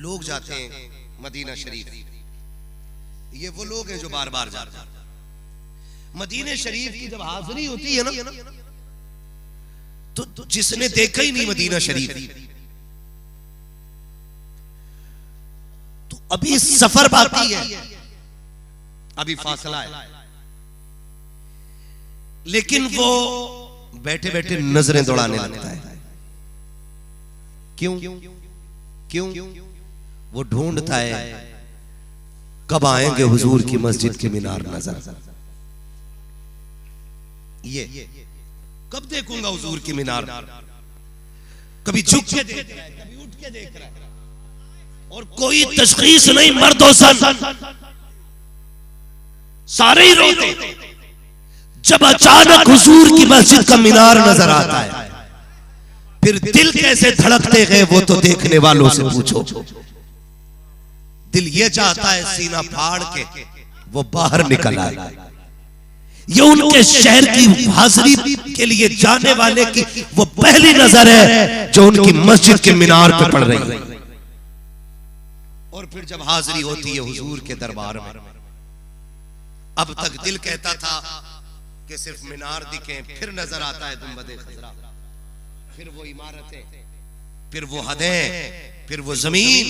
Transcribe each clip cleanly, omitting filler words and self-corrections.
लोग जाते हैं मदीना शरीफ, ये वो लोग हैं जो बार बार जाते हैं। मदीना शरीफ की जब हाजिरी होती है ना, तो जिसने देखा ही नहीं मदीना शरीफ, तो अभी सफर बाकी है, अभी फासला है, लेकिन वो बैठे बैठे नजरें दौड़ाने लगता है। क्यों क्यों? वो ढूंढता है कब आएंगे हुजूर की मस्जिद के मीनार नजर, ये कब देखूंगा हुजूर की मीनार। कभी झुक के देख रहा है, कभी उठ के देख रहा है, और कोई तशखीस नहीं, मर्दो सन सारे ही रोते। जब अचानक हुजूर की मस्जिद का मीनार नजर आता है, फिर दिल कैसे धड़कते गए वो तो देखने वालों से पूछो। दिल ये चाहता है सीना फाड़ के वो बाहर निकल आए। ये उनके शहर की हाजिरी के लिए जाने वाले की वो पहली नजर है जो उनकी मस्जिद के मीनार पे पड़ रही है। और फिर जब हाजिरी होती है हुजूर के दरबार में, अब तक दिल कहता था कि सिर्फ मीनार दिखे, फिर नजर आता है गुंबदे खजरा, फिर वो इमारतें, फिर वो हदें, फिर वो जमीन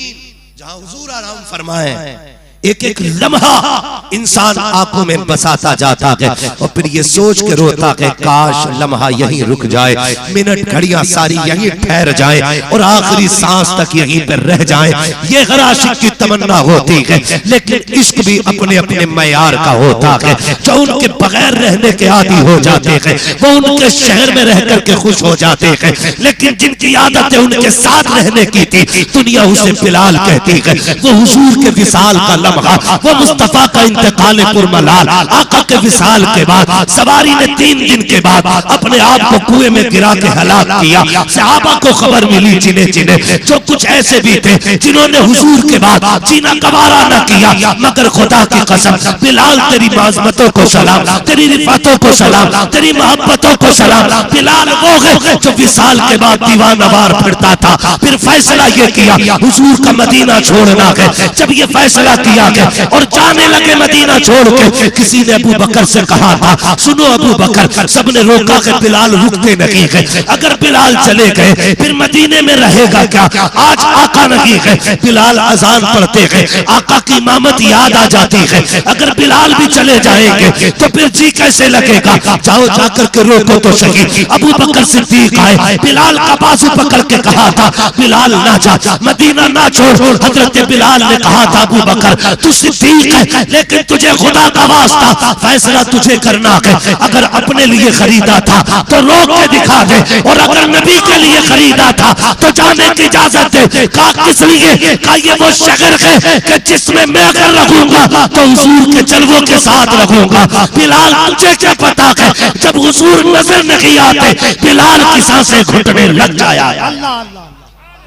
जहां हुजूर आराम फरमाए। एक एक लम्हा इंसान आंखों में बसाता जाता है और फिर ये सोच के रोता है काश लम्हा यहीं रुक जाए, मिनट घड़ियां सारी यहीं ठहर जाए और आखिरी सांस तक यहीं पर रह जाए। ये हर आशिक की तमन्ना होती है, लेकिन इश्क भी अपने अपने मयार का होता है। जो उनके बगैर रहने के आदी हो जाते हैं वो उनके शहर में रह करके खुश हो जाते हैं, लेकिन जिनकी आदतें उनके साथ रहने की थी दुनिया उसे बिलाल कहती है। वो हुजूर के विसाल का वो मुस्तफा का इंतकाल कुरमलाल, आका के विसाल के बाद सवारी ने 3 दिन के बाद अपने आप को कुएं में गिरा के हलाक किया। सहाबा को खबर मिली जिन्हें जिन्हें जो कुछ ऐसे भी थे जिन्होंने हुजूर के बाद जीना गवारा न किया, मगर खुदा की कसम बिलाल तेरी माज़मतों को सलाम, तेरी रिफातों को सलाम, तेरी मोहब्बतों को सलाम। बिलाल वो है जो विसाल के बाद दीवानवार फिरता था, फिर फैसला ये किया हुजूर का मदीना छोड़ना है। जब ये फैसला किया और जाने लगे मदीना छोड़ के, किसी ने अबू बकर से कहा था सुनो अबू बकर, सबने रोका कि बिलाल रुकते नहीं है, अगर बिलाल चले गए फिर मदीने में रहेगा क्या। आज आका नहीं है, बिलाल अजान पढ़ते हैं, आका की इमामत याद आ जाती है, अगर बिलाल भी चले जाएंगे तो फिर जी कैसे लगेगा। जाओ जाकर के रोको तो सही। अबू बकर सिद्दीक आए, बिलाल का बाजू पकड़ के कहा था बिलाल ना जा, मदीना ना छोड़। हजरत बिलाल ने कहा था अबू बकर तू सिद्दीक है, लेकिन तुझे खुदा का वास्ता फैसला तुझे करना है। अगर अपने लिए खरीदा था तो रोक के दिखा दे, और अगर नबी के लिए खरीदा था तो जाने की इजाजत दे। कहा किस लिए? कहा ये वो शहर है कि जिसमें मैं अगर रखूंगा तो हुजूर के जलवों के साथ रखूंगा। बिलाल तुझे क्या पता है जब हुजूर नजर नहीं आते बिलाल की सांसें घुटने लग जाया। अल्लाह अल्लाह,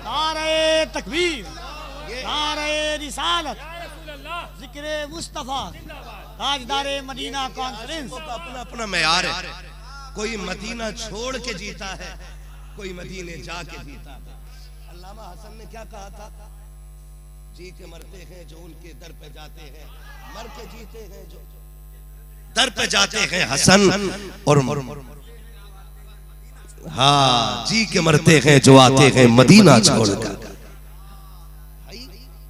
नारे तकबीर, नारे रिसालत, जिक्रे मुस्तफा, ताजदारे मदीना कॉन्फ्रेंस। अपना अपना मयार है, कोई मदीना छोड़ के जीता है, कोई मदीने जाके जीता है। अल्लामा हसन ने क्या कहा था, जी के मरते हैं जो उनके दर पे जाते हैं, मर के जीते हैं जो दर पे जाते हैं। हसन और हाँ, जी के मरते हैं जो आते हैं मदीना छोड़कर।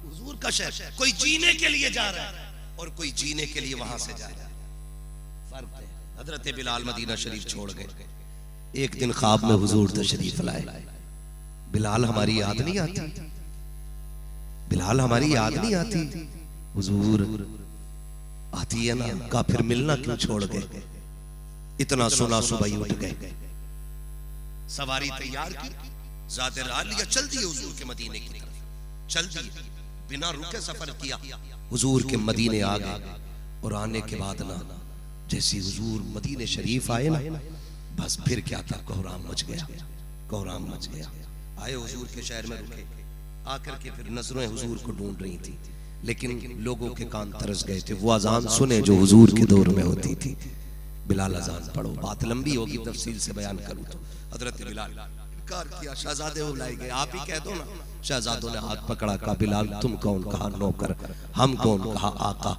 हुजूर का शहर, कोई जीने के लिए जा रहा है और कोई जीने के लिए वहां से जा रहा है, फर्क है। हजरत बिलाल मदीना शरीफ छोड़ गए, एक दिन ख्वाब में हुजूर तशरीफ लाए। बिलाल हमारी याद नहीं आती, बिलाल हमारी याद नहीं आती, हुजूर आती है ना। का फिर मिलना क्यों छोड़ गए? इतना सुना सुबह ही उठ गए, सवारी तैयार की, ज़ाते राह लिया, चल दिए हुजूर के मदीने की तरफ, चल दिए, बिना रुके सफर किया, हुजूर के मदीने आ गए। और आने के बाद ना जैसे हुजूर मदीने शरीफ आए ना, बस फिर क्या था, कोहराम मच गया, कोहराम मच गया। आए हुजूर के शहर में रुके, आकर के फिर नजरें हुजूर को ढूंढ रही थी, लेकिन लोगों के कान तरस गए थे। वो अजान सुने जो हुजूर के दौर में होती थी, बिलाल अजान पढ़ो। बात लंबी होगी, तफसील से बयान करूं तो हजरत बिलाल इनकार किया, शहजादे बुलाए गए, आप ही कह दो ना। शहजादों ने हाथ पकड़ा, कहा बिलाल तुम कौन? कहा नौकर। हम कौन? कहा आका।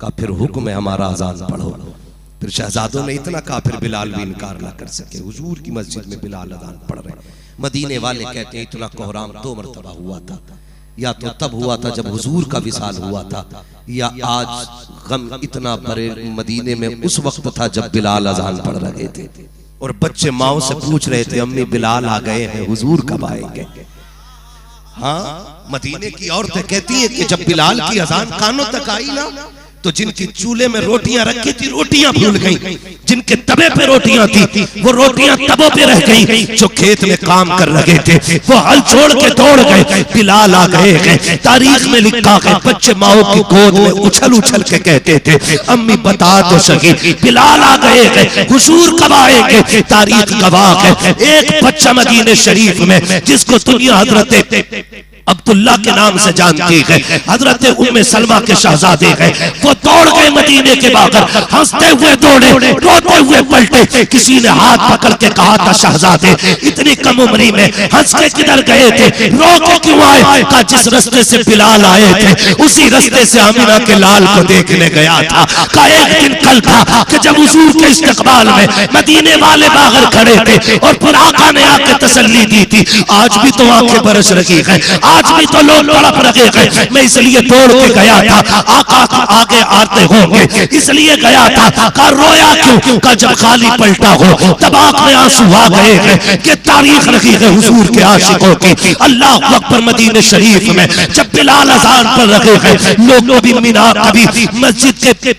कहा फिर हुक्म है हमारा अजान पढ़ो। फिर शहजादों ने इतना कहा, फिर बिलाल भी इनकार ना कर सके। हुजूर की मस्जिद में बिलाल अजान पढ़ रहे। मदीने वाले कहते हैं इतना कोहराम 2 मरतबा हुआ था, या तो तब हुआ था जब हुजूर का विसाल हुआ था, या आज गम इतना बड़े मदीने में उस वक्त था जब बिलाल अजान पढ़ रहे थे। और बच्चे माओ से पूछ रहे थे, अम्मी बिलाल आ गए हैं, हुजूर कब आएंगे? हाँ, मदीने की औरतें कहती हैं कि जब बिलाल की अजान कानों तक आई ना, तो जिनकी चूल्हे में रोटियां रखी थी रोटियां भूल गई, जिनके तवे पे रोटियां थी वो रोटियां तबों पे रह गई, जो खेत में काम कर रहे थे वो हल छोड़ के दौड़ गए, बिलाल आ गए। तारीख में लिखा है बच्चे माओ की गोद में उछल उछल के कहते थे, अम्मी बता तो सकी बिलाल आ गए, हुजूर कब आएंगे? तारीख गवाह है एक बच्चा मदीने शरीफ में जिसको दुनिया हजरत अब्दुल्ला के नाम से जानती है, हजरत उम्मे सलमा के शहजादे हैं, वो दौड़ गए मदीने के बाहर, हंसते हुए दौड़े, रोते हुए पलटे। किसी ने हाथ पकड़ के कहा था, शहजादे इतनी कम उम्री में हंस के किधर गए थे, रो के क्यों आए? कहा जिस रास्ते से बिलाल आए थे उसी रास्ते से आमिना के लाल को देखने गया था। कहा एक दिन कल था कि जब हुजूर के इस्तकबाल में मदीने वाले बाहर खड़े थे और फिर आका ने आके तसल्ली दी थी, आज भी तो आंखें बरस रही है, आज भी तो लोग तड़प रहे हैं, मैं इसलिए दौड़ के गया था, आका आगे आते होंगे इसलिए गया था। कहा रोया क्यों? कहा जब खाली पलटा हो तब आंख में आंसू आ गए हैं कि तारीख रखी है हुजूर के आशिकों की। अल्लाह अकबर। मदीने शरीफ में जब बिलाल अजान पर रखे हैं, लोग कभी मीनार, कभी मस्जिद के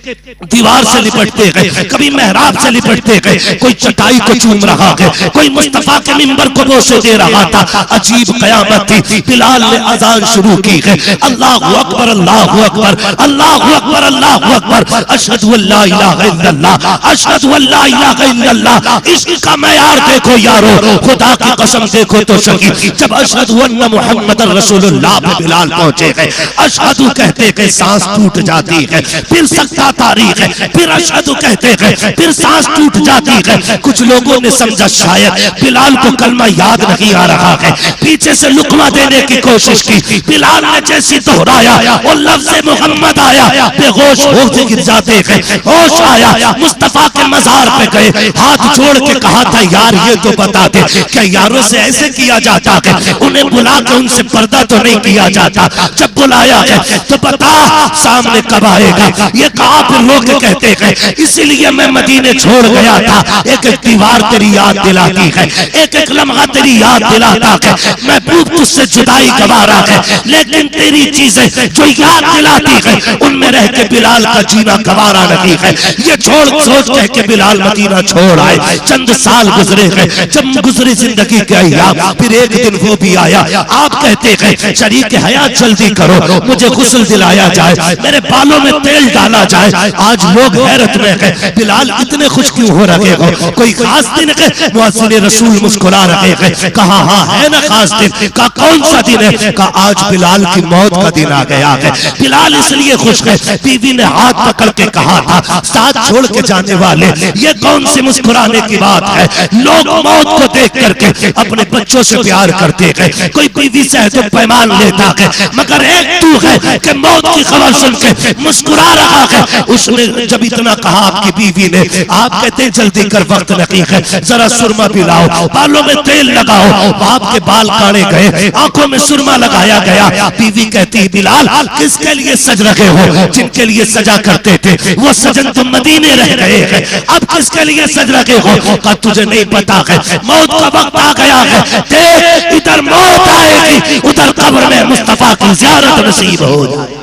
दीवार से लिपटते गए, कभी मेहराब से लिपटते गए, कोई चटाई को चूम रहा है, कोई मुस्तफा के मिंबर को बोसे दे रहा था। अजीब कयामत थी। बिलाल ने अजान शुरू की है, अल्लाहु अकबर अल्लाहु अकबर अल्लाहु अकबर अल्लाहु अकबर, अशहदु अल्ला इलाहा इल्लल्लाह अशहदु अल्ला इलाहा इल्लल्लाह। इसका मयार देखो यारो, खुदा की कसम देखो तो सही। जब अशहदु अन्ना मुहम्मदर रसूलुल्लाह पे बिलाल पहुंचे हैं, अशहदु कहते हैं सांस टूट जाती है, फिर सकता तारीख है, फिर अशहदु कहते हैं, फिर सांस टूट जाती है। कुछ लोगों ने समझा शायद बिलाल को कलमा याद नहीं आ रहा है, पीछे से लुकमा देने की कोशिश की। बिलाल ने जैसी दोहराया और लफ्ज़ मोहम्मद आया, बेहोश होके गिर जाते हैं। होश आया, मुस्तफा के मजार पे गए, हाथ जोड़ के कहा था यार ये तो बता दे, क्या यारों से ऐसे किया जाता है? उन्हें बुला के उनसे पर्दा तो नहीं किया जाता? जब बुलाया है तो बता सामने कब आएगा? ये कहा फिर लोग कहते हैं इसीलिए मैं मदीने छोड़ गया था, एक एक दीवार तेरी याद दिलाती है, एक एक लम्हा तेरी याद दिलाता है। मैं भूख तुझसे जुदाई गवारा है, लेकिन तेरी चीजें जो याद दिलाती है उनमें रह के बिलाल का जीना गवारा नहीं है। ये छोड़ सोच कह के बिलाल मदीना छोड़ आए। चंद साल गुजरे हैं, जब गुजरी जिंदगी के अय्याम, फिर एक दिन वो भी आया। आप कहते हैं शरीक हयात जल्दी करो, मुझे गुस्ल दिलाया जाए, मेरे बालों में तेल डाला जाए। आज लोग हैरत में हैं, बिलाल इतने खुश क्यों हो रहे हो? कोई खास दिन है? मुअज्जिन रसूल मुस्कुरा रहे हैं। कहा हाँ है ना खास दिन। का कौन सा दिन है? का आज बिलाल की मौत का दिन आ गया है। बिलाल इसलिए खुश है, बीवी ने हाथ पकड़ के कहा था साथ छोड़ के जाने वाले, ये कौन सी मुस्कुराने की बात है? लोग मौत को देख करके अपने बच्चों से प्यार करते हैं, कोई बीवी से तो पैमान लेता है, मगर एक तू है कि मौत की खबर सुन के मुस्कुरा रहा है। उसने जब इतना कहा आपकी बीवी ने, आप कहते जल्दी कर वक्त नहीं है, जरा सुरमा पिलाओ, बालों में तेल लगाओ। बाप के बाल काटे गए, आंखों में सुरमा लगाया गया। बीवी कहती बिलाल किसके लिए सज रहे हो? जिनके लिए सजा करते थे वो सजन तो मदीने रह गए हैं, अब किसके लिए सज रहे हो? का तुझे नहीं पता है मौत का वक्त आ गया है, देख इधर मौत आएगी, उधर कब्र में मुस्तफा की ज़ियारत नसीब हो जाए।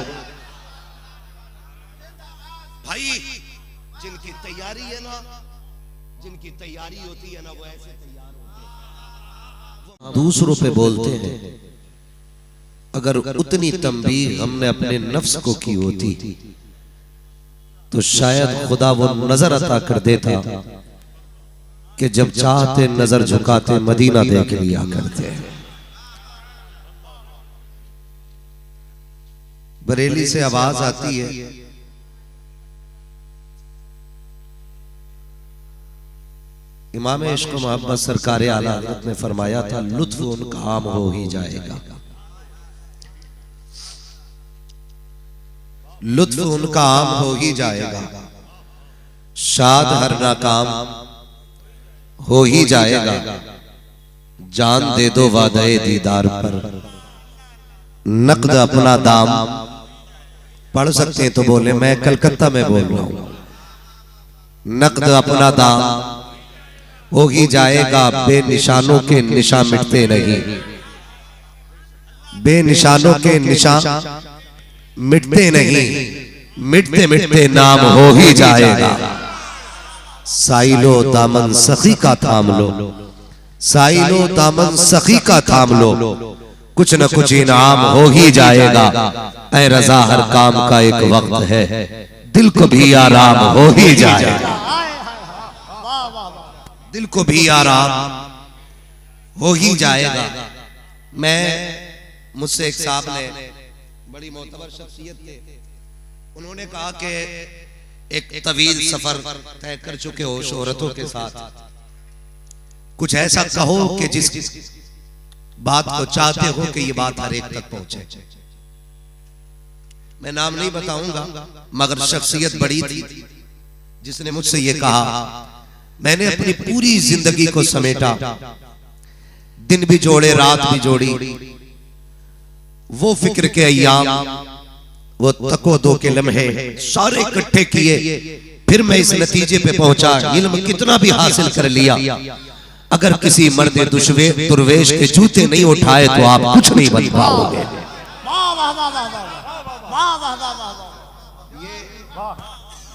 भाई जिनकी तैयारी है ना, जिनकी तैयारी होती है ना, वो ऐसे तैयार होते हैं। दूसरों पे बोलते हैं, अगर उतनी तंबीह हमने अपने नफ्स को की होती तो शायद खुदा वो नजर अता कर देता कि जब चाहते नजर झुकाते मदीना देख लिया करते। बरेली से आवाज आती है, इमाम इश्क मोहब्बत सरकार आला हज़रत ने फरमाया था, लुत्फ उनका आम हो ही जाएगा, लुत्फ उनका आम हो ही जाएगा, शाद हर नाकाम हो ही जाएगा, जान दे दो वादे दीदार पर, नकद अपना दाम। पढ़ सकते हैं तो बोले, मैं कलकत्ता में बोल रहा हूं। नकद अपना दाम हो ही जाएगा, बेनिशानों के निशान मिटते नहीं, बेनिशानों के निशान मिटते नहीं, मिटते मिटते नाम हो ही जाएगा। साइलो दामन सखी का थाम लो, साइलो दामन सखी का थाम लो, कुछ न कुछ इनाम हो ही जाएगा। ऐ रजा हर काम का एक वक्त है, दिल को भी आराम हो ही जाएगा, दिल को भी आराम हो ही जाएगा। मैं मुझसे एक साहब ने, बड़ी मोतबर शख्सियत थे, उन्होंने कहा कि एक तवील सफर तय कर चुके हो शोहरतों के साथ, कुछ ऐसा कहो कि जिस बात को चाहते हो कि ये बात हर एक तक पहुंचे। मैं नाम नहीं बताऊंगा, मगर शख्सियत बड़ी थी जिसने मुझसे ये कहा। मैंने अपनी पूरी जिंदगी को समेटा, दिन भी जोड़े रात भी जोड़ी, वो फिक्र के अय्याम, वो तको दो के लम्हे सारे इकट्ठे किए, फिर मैं इस नतीजे पे पहुंचा, इल्म कितना भी हासिल कर लिया, अगर किसी मर्द दुर्वेश के जूते नहीं उठाए तो आप कुछ नहीं बन पाओगे।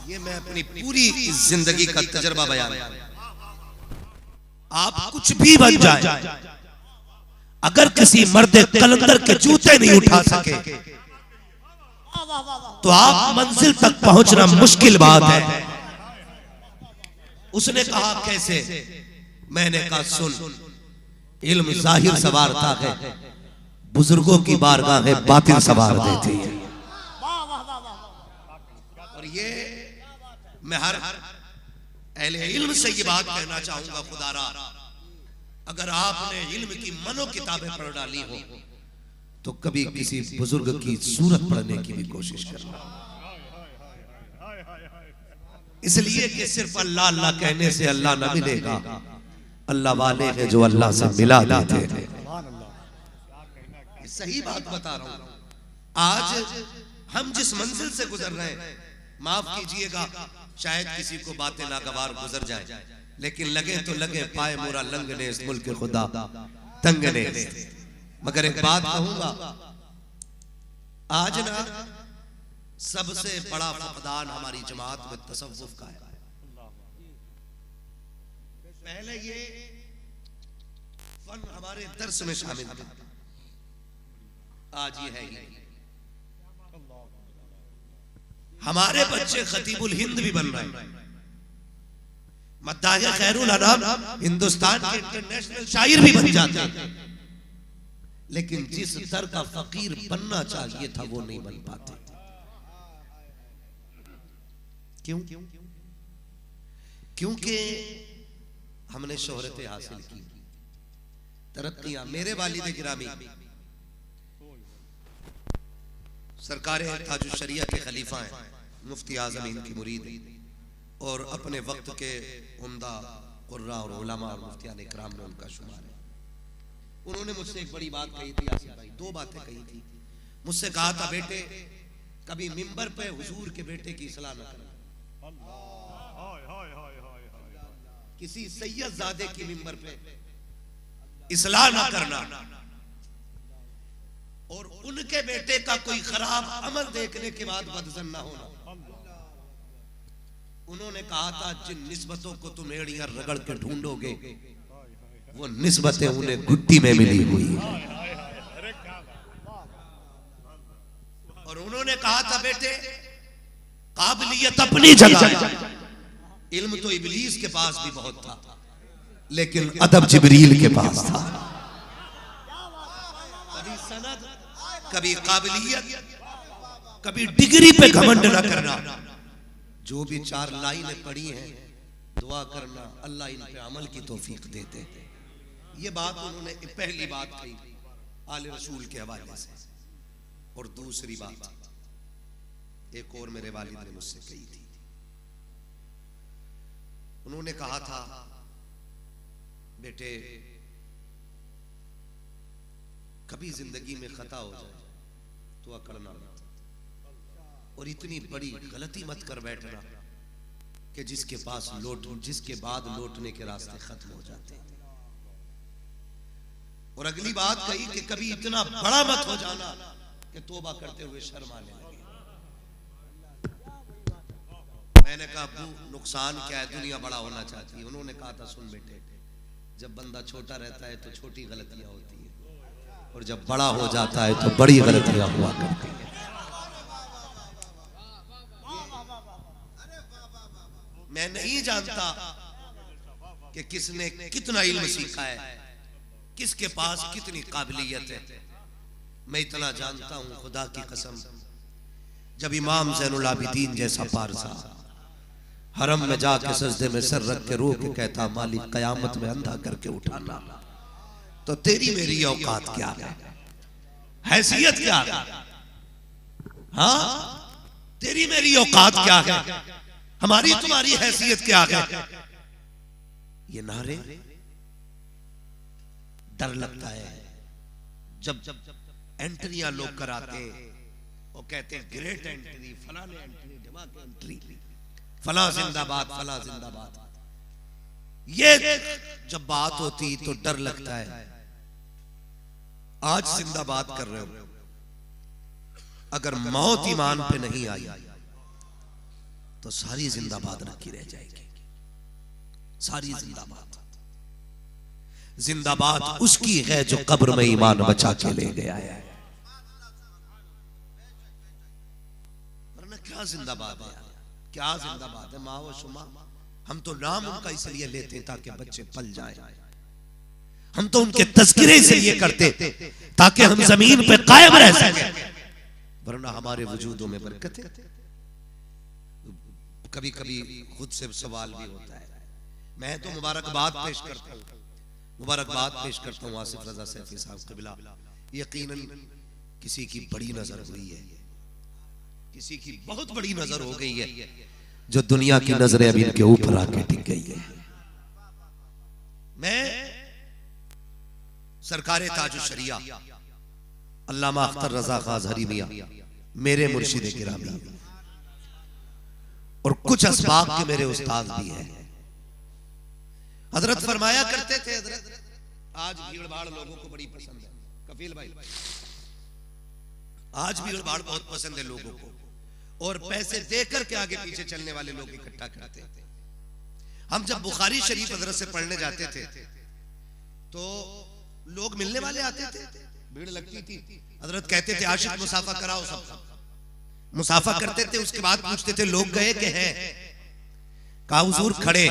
ये मैं अपनी पूरी जिंदगी का तजर्बा बयान, आप कुछ भी बन जाए, अगर किसी मर्द कलंदर के जूते नहीं उठा सके तो आप मंजिल तक पहुंचना मुश्किल बात है। उसने कहा कैसे? मैंने कहा सुन, इल्म जाहिर सवारता है, बुजुर्गों की बारगाह बातिन सवार देती है। और ये मैं हर अहले इल्म से ये बात कहना चाहूंगा, खुदारा अगर आपने इल्म की मनो किताबें पढ़ डाली हो तो कभी किसी बुजुर्ग की सूरत पढ़ने की भी कोशिश करना, इसलिए कि सिर्फ अल्लाह अल्लाह कहने से अल्लाह ना मिलेगा, अल्लाह वाले हैं जो अल्लाह से मिला देते हैं। सही बात बता रहा हूं। आज हम जिस मंजिल से गुजर रहे हैं, माफ कीजिएगा शायद किसी को बातें नागवार गुजर जाए, लेकिन लगे तो लगे, पाए मोरा लंगने इस मुल्क खुदा तंगने। मगर एक बात कहूंगा, आज ना सबसे बड़ा फकदान हमारी जमात में तसव्वुफ का है। पहले ये फन हमारे दर्स में शामिल था, आज ये है ही। हमारे बच्चे खतीबुल हिंद भी बन रहे हैं, मद्दाह खैरुल अनाम हिंदुस्तान के इंटरनेशनल शायर भी बन जाते हैं, लेकिन जिस दर का फकीर बनना चाहिए था वो नहीं बन पाते। क्यों? क्योंकि हमने शोहरतें हासिल की, तरक्कियां। मेरे वालिद गिरामी सरकार ताजुश शरिया के खलीफा हैं, मुफ्ती आजम इनकी मुरीद, और अपने वक्त के उम्दा कुर्रा और उलमा और मुफ्तियान इकराम में उनका शुमार है। उन्होंने मुझसे एक बड़ी बात कही थी आसिफ भाई, दो बातें कही थी। मुझसे कहा था, बेटे कभी मिंबर पे हुजूर के बेटे की इस्लाह न करना, किसी सैयदजादे की मिंबर पे इस्लाह न करना, और उनके बेटे का कोई खराब अमल देखने के बाद बदजन न होना। उन्होंने कहा था, जिन निस्बतों को तुम एड़ियां रगड़ के ढूंढोगे वो निस्बतें उन्हें गुट्टी में मिली हुई है। और उन्होंने कहा था, बेटे काबिलियत अपनी जगह, इल्म तो इब्लीस के पास भी बहुत था, लेकिन अदब जिब्रील के पास था। कभी सनद, कभी काबिलियत, कभी डिग्री पे घमंड न करना। जो भी चार लाइनें पढ़ी हैं, दुआ करना अल्लाह इन पे अमल की तौफीक देते। ये बात उन्होंने पहली बात कही आले रसूल के हवाले से। और दूसरी बात एक और मेरे वालिद ने मुझसे कही थी। उन्होंने कहा था, बेटे कभी जिंदगी में खता हो जाए तो अकड़ना मत, और इतनी बड़ी गलती मत कर बैठना कि जिसके बाद लौटने के रास्ते खत्म हो जाते हैं। और अगली बात कही कि कभी इतना बड़ा मत हो जाना कि तौबा करते हुए शर्म आने लगे। मैंने कहा अब्बू नुकसान क्या है, दुनिया बड़ा होना चाहती है। उन्होंने कहा था, सुन बेटे, जब बंदा छोटा रहता है तो छोटी गलतियां होती है, और जब बड़ा हो जाता है तो बड़ी गलतियां हुआ करती है। मैं नहीं जानता कि किसने कितना इल्म सीखा है, किसके पास कितनी काबिलियत है। मैं इतना जानता हूं, खुदा की कसम, जब इमाम ज़ैनुल आबिदीन जैसा पारसा हरम में जाके सजदे में सर रख के रो के कहता, मालिक कयामत में अंधा करके उठाना, तो तेरी मेरी औकात क्या है, हैसियत क्या है? हाँ, तेरी मेरी औकात क्या है, हमारी तुम्हारी हैसियत क्या है? ये नारे डर लगता है जब एंट्रियां लोग कराते और कहते हैं ग्रेट एंट्री, फला ने एंट्री, धमाके एंट्री, फला जिंदाबाद, फला जिंदाबाद। ये जब बात होती तो डर लगता है। आज जिंदाबाद कर रहे हो, अगर मौत ईमान पे नहीं आई तो सारी जिंदाबाद रखी रह जाएगी, सारी जिंदाबाद। जिंदाबाद उसकी है जो कब्र में ईमान बचा के ले गया है, वरना क्या जिंदाबाद है, क्या जिंदाबाद है। माँ व शुमा, हम तो नाम उनका इसलिए लेते ताकि बच्चे पल जाएं। हम तो उनके तज़किरे इसलिए करते ताकि हम जमीन पे कायम रह सकें, वरना हमारे वजूदों में बरकत है। कभी कभी खुद से सवाल भी होता है। मैं तो मुबारकबाद पेश करता हूँ, मुबारकबाद पेश करता हूँ आसिफ रजा सैफी साहब क़िबला। यकीनन किसी की बड़ी नजर हुई है, किसी की बहुत बड़ी नजर हो गई है, जो दुनिया की नजरें अभी इनके ऊपर आके टिक गई है। मैं सरकारे ताजुश शरिया अल्लामा अख्तर रजा खां अज़हरी मियां मेरे मुर्शिद गिरामी और कुछ असबाब के मेरे उस्ताद भी हैं। हजरत फरमाया करते थे, हजरत आज भीड़ भाड़ लोगों को बड़ी पसंद है, कफील भाई, आज भीड़ भाड़ बहुत पसंद है लोगों को, और पैसे देकर के आगे पीछे चलने वाले लोग इकट्ठा करते थे। हम जब बुखारी शरीफ हजरत से पढ़ने जाते थे तो लोग मिलने वाले आते थे, भीड़ लगती थी। हजरत कहते थे आशिक मुसाफा कराओ, सब मुसाफा करते थे। उसके बाद पूछते थे लोग गए कि हैं? कहा हुजूर खड़े।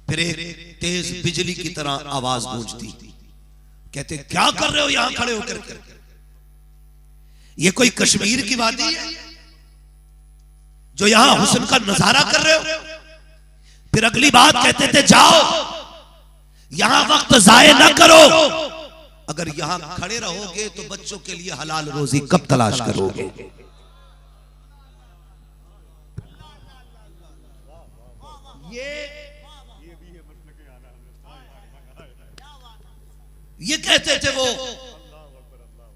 फिर एक तेज बिजली की तरह आवाज गूंजती, कहते क्या कर रहे हो यहां खड़े होकर? ये कोई कश्मीर की वादी है जो यहां हुस्न का नजारा कर रहे हो? फिर अगली बात कहते थे जाओ यहां वक्त जाये ना करो, अगर यहां खड़े रहोगे तो बच्चों के लिए हलाल रोजी कब तलाश करोगे? ये कहते थे वो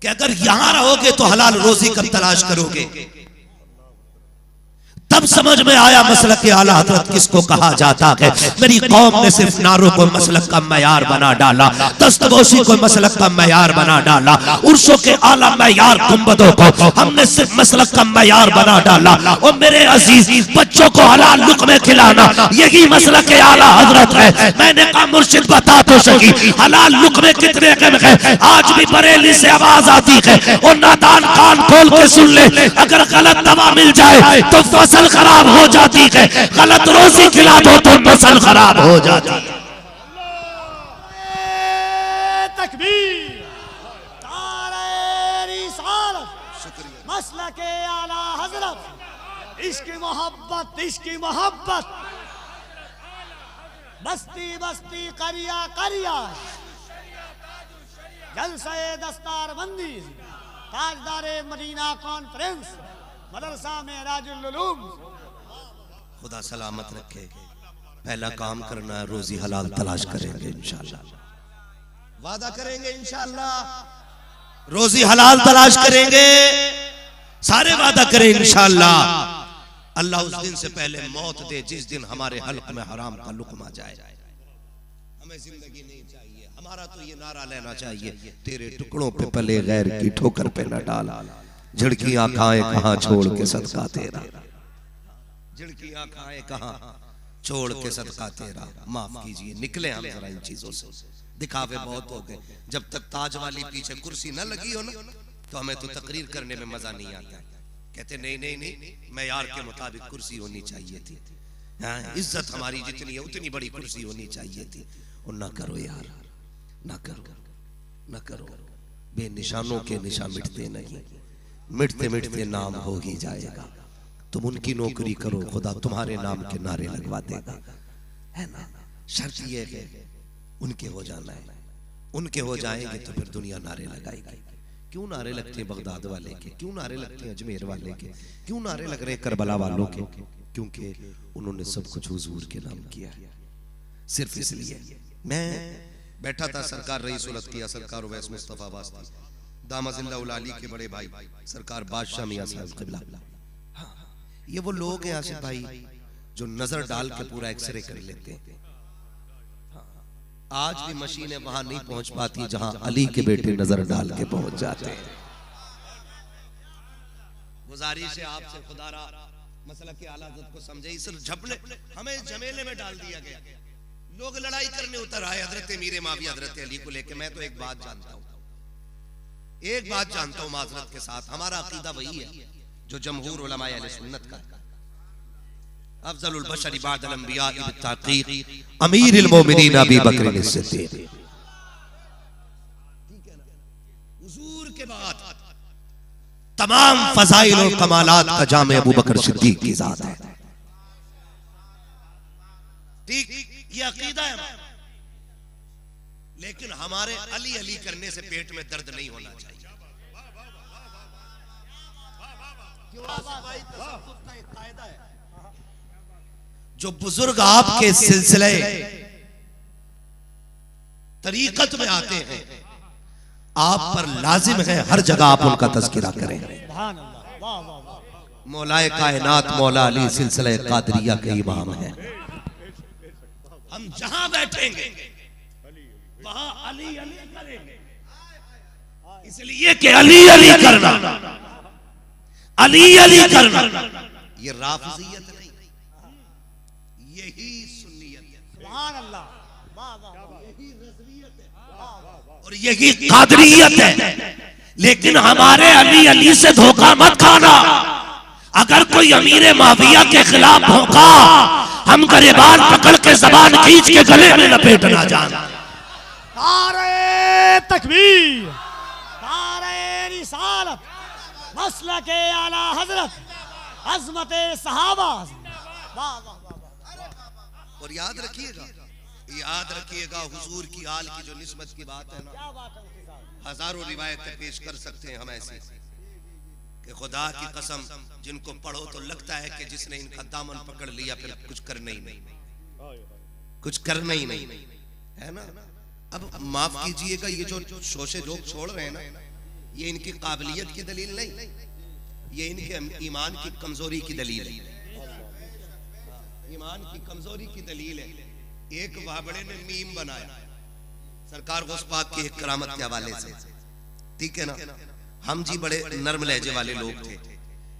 कि अगर यहां रहोगे तो हलाल रोजी कब तलाश करोगे? तब समझ में आया मसलक के आला हजरत किसको कहा जाता है। मेरी कौम ने सिर्फ नारों को मसलक का मैयार बना डाला, दस्तगोशी को मसलक का मैयार बना डाला, उर्सों के आला मैयार गुंबदों को हमने सिर्फ मसलक का मैयार बना डाला। और मेरे अजीज बच्चों को हलाल लुक़मे खिलाना यही मसलक के आला हजरत है। मैंने कहा मुर्शिद बता तो सकी हलाल लुक़मे कितने कम है? आज भी बरेली से आवाज आती है और नादान कान खोल के सुन ले, अगर गलत दवा मिल जाए तो फसल खराब हो जाती है, गलत रोजी खिला दो तो फसल खराब हो जाती है। तकबीर, नारे रिसालत, मसलक आला हजरत, इश्क मोहब्बत, इश्क मोहब्बत। बस्ती बस्ती करिया करिया जलसे दस्तार बंदी ताजदारे मदीना कॉन्फ्रेंस मदरसा में राजुल उलूम। खुदा सलामत रखे। पहला काम करना है, रोजी हलाल तलाश करेंगे इंशाल्लाह। वादा करेंगे इंशाल्लाह, रोजी हलाल तलाश करेंगे, सारे वादा करें इंशाल्लाह। अल्लाह उस दिन से पहले मौत दे जिस दिन हमारे हल्क में हराम का लुक़मा जाए। हमें जिंदगी नहीं चाहिए, हमारा तो ये नारा लेना चाहिए, तेरे टुकड़ों पे पले गैर की ठोकर पे न डाल, झिड़कियां खाए कहां छोड़ के सदका तेरा, झिड़कियां खाए कहां छोड़ के सदका तेरा। माफ कीजिए, निकले हम जरा इन चीजों से, दिखावे बहुत हो गए। जब तक ताज वाली पीछे कुर्सी न लगी हो ना, तो हमें तो तकरीर करने में मजा नहीं आता। कहते नहीं नहीं नहीं, मैयार के मुताबिक कुर्सी होनी चाहिए थी, इज्जत हमारी जितनी है उतनी बड़ी कुर्सी होनी चाहिए थी। और ना करो यार, ना करो, ना करो। बेनिशानों के निशान मिटते नहीं, मिटते मिटते नाम हो ही जाएगा। तुम उनकी नौकरी करो, खुदा तुम्हारे नाम के नारे लगवा देगा, है ना। शर्त ये है उनके हो जाना है, उनके हो जाएंगे तो फिर दुनिया नारे लगाएगी। क्यों नारे लगते हैं बगदाद वाले के, क्यों नारे लगते हैं अजमेर वाले के, क्यों नारे लग रहे हैं करबला वालों के? क्योंकि उन्होंने सब कुछ हुजूर के नाम किया। सिर्फ इसलिए मैं बैठा था, सरकार रईस उल अत्किया सरकार उवैस मुस्तफा वास्ती दामजिल्ला उल अली के बड़े भाई सरकार बादशाह मियां साहब क़िबला। ये वो लोग हैं आसिफ भाई जो नजर डाल के पूरा एक्सरे कर लेते हैं। आज भी मशीनें वहां नहीं पहुंच पाती जहां अली के बेटे नजर डाल के पहुंच जाते हैं। गुजारिश है आपसे, खुदारा मसला के आला हज़रत को समझे, इस झपने हमें झमेले में डाल दिया गया। लोग लड़ाई करने उतर आए हजरत मीर माविया हजरत अली को लेके। मैं तो एक बात जानता हूं, एक बात जानता हूं माजरत के साथ, हमारा अकीदा वही है जो जमहूर उलमाए अहले सुन्नत का। अफजलुल बशर बादल अंबिया बित्तहक़ीक़ अमीरुल मोमिनीन अबू बकर सिद्दीक़। ठीक है ना, हुजूर के बाद तमाम फज़ाइल और कमालात का जामे अबू बकर सिद्दीक़ की ज़ात है। ठीक, ये अकीदा है। लेकिन हमारे अली अली करने से पेट में दर्द नहीं होना चाहिए। जो बुजुर्ग आपके सिलसिले तरीकत में आते हैं, आप पर लाजिम है हर जगह आप उनका तज़किरा करें। मौलाए कायनात मौला अली सिलसिले कादरिया के इमाम हैं। हम जहां बैठेंगे वहां अली अली करेंगे, इसलिए कि अली अली करना, अली अली करना ये राफ़िज़ियत नहीं, यही सुन्नियत है। सुभान अल्लाह, यही रज़वियत है और यही कादरियत है। लेकिन हमारे अली अली से धोखा मत खाना। अगर कोई अमीर माविया के खिलाफ भौंका, हम गरेबान पकड़ के जबान खींच के गले में लपेटना जाना। नारे तकबीर, नारे रिसालत, मसलके आला हजरत, अज़मते सहाबा। और याद रखिएगा, याद रखिएगा हुजूर की आल की जो निस्बत की बात है ना, हजारों रिवायतें पेश कर सकते हैं हम ऐसी कि खुदा की कसम जिनको पढ़ो तो लगता है कि जिसने इनका दामन पकड़ लिया फिर कुछ करना ही नहीं, कुछ करना ही नहीं, है ना। अब माफ कीजिएगा, ये जो शोशे जोक छोड़ रहे हैं ना, ये इनकी काबिलियत की दलील नहीं, ये इनके ईमान की कमजोरी की दलील है। ईमान की कमजोरी की दलील है। एक वाबड़े ने मीम बनाया सरकार गौस पाक की एक करामत के हवाले से, ठीक है ना। हम जी बड़े नर्म लहजे वाले लोग थे,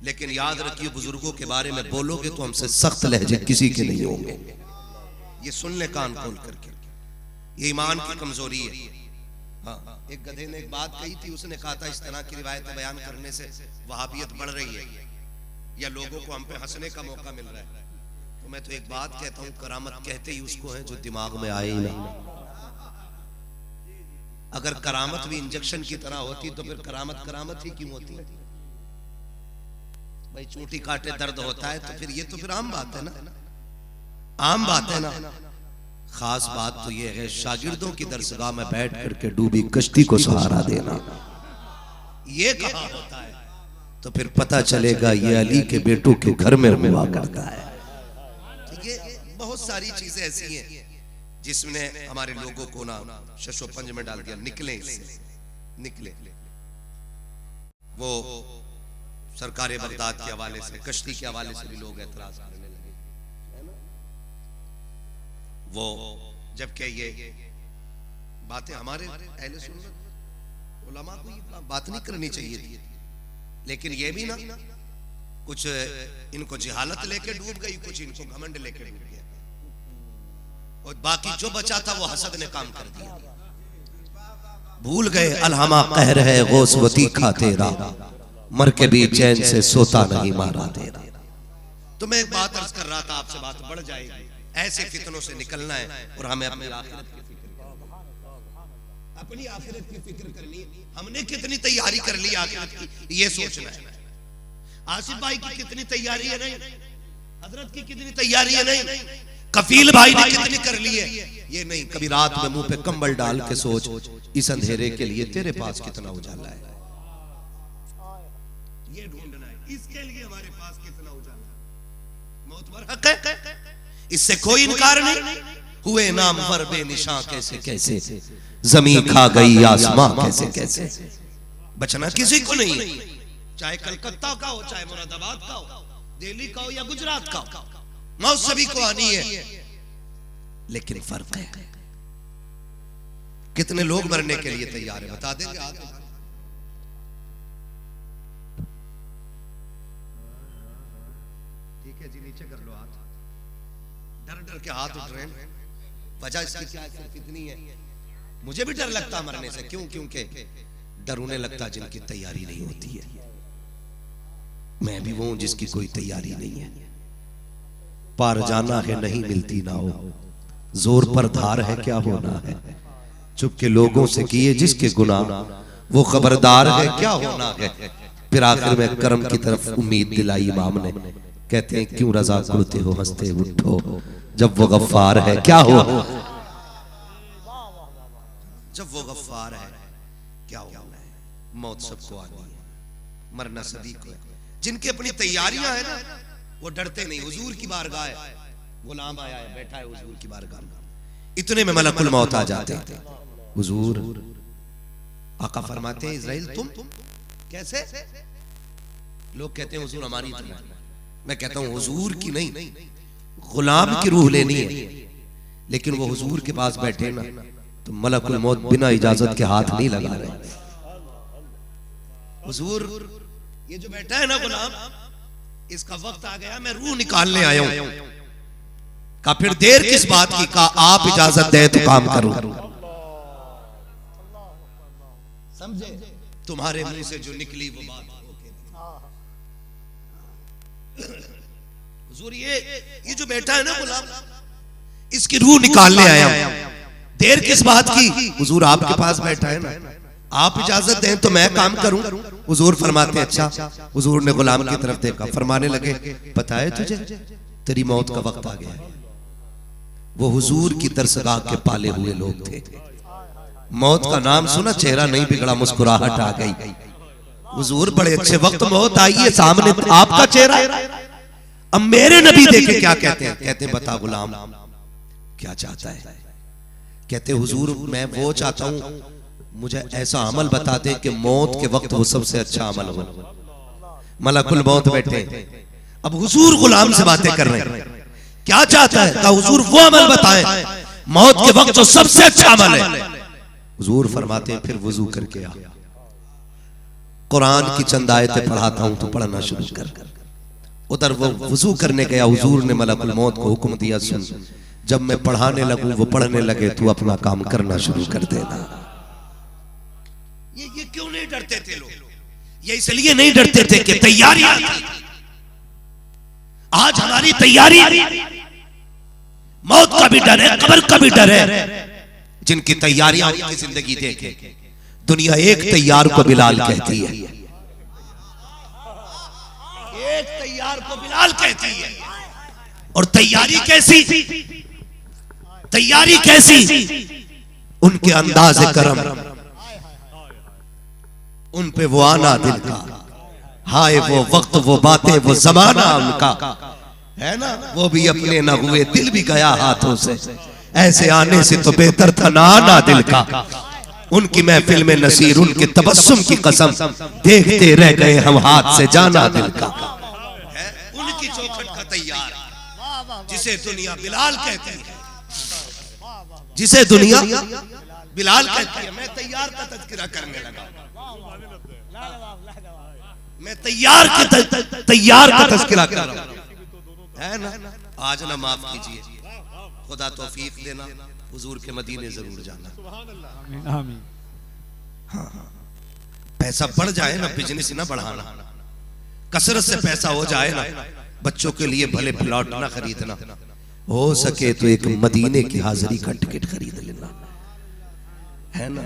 लेकिन याद रखिए बुजुर्गों के बारे में बोलोगे तो हमसे सख्त लहजे किसी के नहीं होंगे। ये सुन ले कान खोल करके, ये ईमान की कमजोरी है। हाँ, एक गधे ने एक बात कही थी, उसने कहा था इस तरह की रिवायतें बयान करने से वहाबियत बढ़ रही है या लोगों को हम पे हंसने का मौका मिल रहा है। तो मैं तो एक बात कहता हूँ, करामत कहते ही उसको है जो दिमाग में आए ही नहीं। अगर करामत भी इंजेक्शन की तरह होती तो फिर करामत करामत ही क्यों होती? भाई चूंटी काटे दर्द होता है तो फिर ये तो फिर आम बात है ना, आम बात है ना। खास बात तो यह है, शागिर्दों की दरसगाह में बैठ करके डूबी कश्ती को सहारा देना, ये कहा होता है तो फिर पता चलेगा ये अली के बेटों के घर में हुआ करता है। ये बहुत सारी चीजें ऐसी हैं जिसने हमारे लोगों को ना शशो पंज में डाल दिया। निकले निकले वो सरकार बगदाद के हवाले से, कश्ती के हवाले से भी लोग एतराज करने लगे, है ना? वो जबकि ये बातें हमारे अहले सुन्नत उलमा को ये बात नहीं करनी चाहिए थी, लेकिन ये भी ना कुछ इनको जहालत लेके डूब गई, कुछ इनको घमंड लेके डूब गया, और बाकी जो बचा था वो हसद ने काम कर दिया। भूल गए अलहमा कहर है गौसवती का तेरा, मर के भी चैन से सोता नहीं मारा तेरा। तो मैं एक बात अर्ज कर रहा था, आपसे बात बढ़ जाएगी। ऐसे फितनों से निकलना है और हमें अपनी आखिरत की फिक्र करनी है, अपनी आखिरत की फिक्र करनी है। हमने कितनी तैयारी कर ली आखिरत की, ये सोचना है। आसिफ भाई की कितनी तैयारी है, नहीं हजरत की कितनी तैयारी है, नहीं कफील भाई ने कितनी कर ली है, ये नहीं। कभी रात में मुंह पे कंबल डाल के सोच, इस अंधेरे के लिए तेरे पास कितना उजाला है, ये ढूंढना है। इसके लिए हमारे पास कितना उजाला है, मौत पर हक है, इससे कोई इनकार नहीं। हुए नाम पर बेनिशां कैसे कैसे, जमीन खा गई आसमां कैसे कैसे, बचना किसी को नहीं है, चाहे कलकत्ता का हो, चाहे मुरादाबाद का हो, दिल्ली का हो या गुजरात का हो, मौत सभी को आनी है। लेकिन फर्क है, कितने लोग मरने के लिए तैयार है, बता देंगे आप? ठीक है जी, नीचे कर लो हाथ, डर डर के हाथ उठ रहे हैं। वजह इसकी क्या है, सिर्फ इतनी है, मुझे भी डर लगता मरने से। क्यों? क्योंकि डर उन्हें लगता जिनकी तैयारी नहीं होती है। मैं भी वो हूं जिसकी कोई तैयारी नहीं है। पार जाना है नहीं मिलती ना हो, जोर पर धार है क्या होना है, चुप के लोगों से किए जिसके गुनाह, वो खबरदार है क्या होना है। फिर आखिर में कर्म की तरफ उम्मीद दिलाई इमाम ने, कहते हैं क्यों रजा करते हो हंसते उठो, जब वो गफ्फार है क्या हो, जब वो गफ्फार है क्या होना है। मौत सबको आनी है, मरना सभी को है। जिनकी अपनी तैयारियां है ना, वो डरते नहीं। हुजूर की बारगाह है, गुलाम आया है, बैठा है हुजूर की बारगाह में, इतने में मलकुल मौत आ जाते हैं। हुजूर, आका फरमाते हैं इज़राइल तुम कैसे? लोग कहते हैं हुजूर हमारी तरह। मैं कहता हूं हुजूर की नहीं, गुलाम की रूह लेनी है। लेकिन वो हुजूर के पास बैठे ना, तो मलकुल मौत बिना इजाजत के हाथ नहीं लगा रहे। हुजूर ये जो बैठा है ना गुलाम, इसका वक्त आ गया, मैं रूह निकालने आया हूं। का फिर देर किस बात की, का आप इजाजत दें तो काम करूं। समझे? तुम्हारे मुंह से जो निकली वो बात। हुजूर ये जो बैठा है ना गुलाम, इसकी रूह निकालने आया हूं। देर किस बात की? हुजूर आपके पास बैठा है ना, आप इजाजत दें तो मैं काम करूं। हुजूर फरमाते अच्छा। हुजूर ने गुलाम की तरफ देखा, फरमाने लगे पता है तुझे तेरी मौत का वक्त आ गया है। वो हुजूर की दरसगाह के पाले हुए लोग थे। मौत का नाम सुना, चेहरा नहीं बिगड़ा, मुस्कुराहट आ गई। हुजूर बड़े अच्छे वक्त मौत आई है, सामने आपका चेहरा। अब मेरे नबी देखे क्या कहते हैं? कहते हैं बता गुलाम क्या चाहता है? कहते हुजूर मैं वो चाहता हूं, मुझे ऐसा अमल बता दे कि मौत के वक्त वो सबसे अच्छा अमल हो। मलकुल मौत बैठे, अब हुजूर गुलाम से बातें कर रहे हैं, क्या चाहता है? कहा हुजूर वो अमल बताएं मौत के वक्त जो सबसे अच्छा अमल है। हुजूर फरमाते हैं फिर वुजू करके आ, कुरान की चंद आयतें पढ़ाता हूं तो पढ़ना शुरू कर। उधर वो वुजू करने गया, हुजूर ने मलकुल मौत को हुक्म दिया सुन, जब मैं पढ़ाने लगूं वो पढ़ने लगे, तू अपना काम करना शुरू कर देना। ये क्यों नहीं डरते थे लोग? ये इसलिए नहीं डरते थे कि तैयारी आज हमारी तैयारी, मौत का भी डर है, कब्र का भी डर है। जिनकी तैयारियां उनकी जिंदगी देखे, दुनिया एक तैयार को बिलाल कहती है, एक तैयार को बिलाल कहती है। और तैयारी कैसी? तैयारी कैसी, उनके अंदाज करम, उन पे वो आना दिल का, हाय वो वक्त वो बातें वो जमाना उनका, है ना, वो भी अपने न हुए दिल भी गया हाथों से, ऐसे आने से तो बेहतर था ना आना दिल का। उनकी महफिल में नसीर उनके तबस्सुम की कसम, देखते रह गए हम हाथ से जाना दिल का। उनकी चौखट का तैयार, जिसे दुनिया बिलाल कहती है, जिसे दुनिया बिलाल कहती है, मैं तैयार का तज़किरा करने लगा, मैं तैयार का तज़किरा कर रहा हूं, है ना। आज ना माफ कीजिए, खुदा तौफीक देना, हुजूर के मदीने जरूर जाना। आमीन। हाँ, पैसा बढ़ जाए ना, बिजनेस ना बढ़ाना, कसरत से पैसा हो जाए ना, बच्चों के लिए भले प्लॉट ना खरीदना, हो सके तो एक मदीने की हाजिरी का टिकट खरीद लेना, है ना,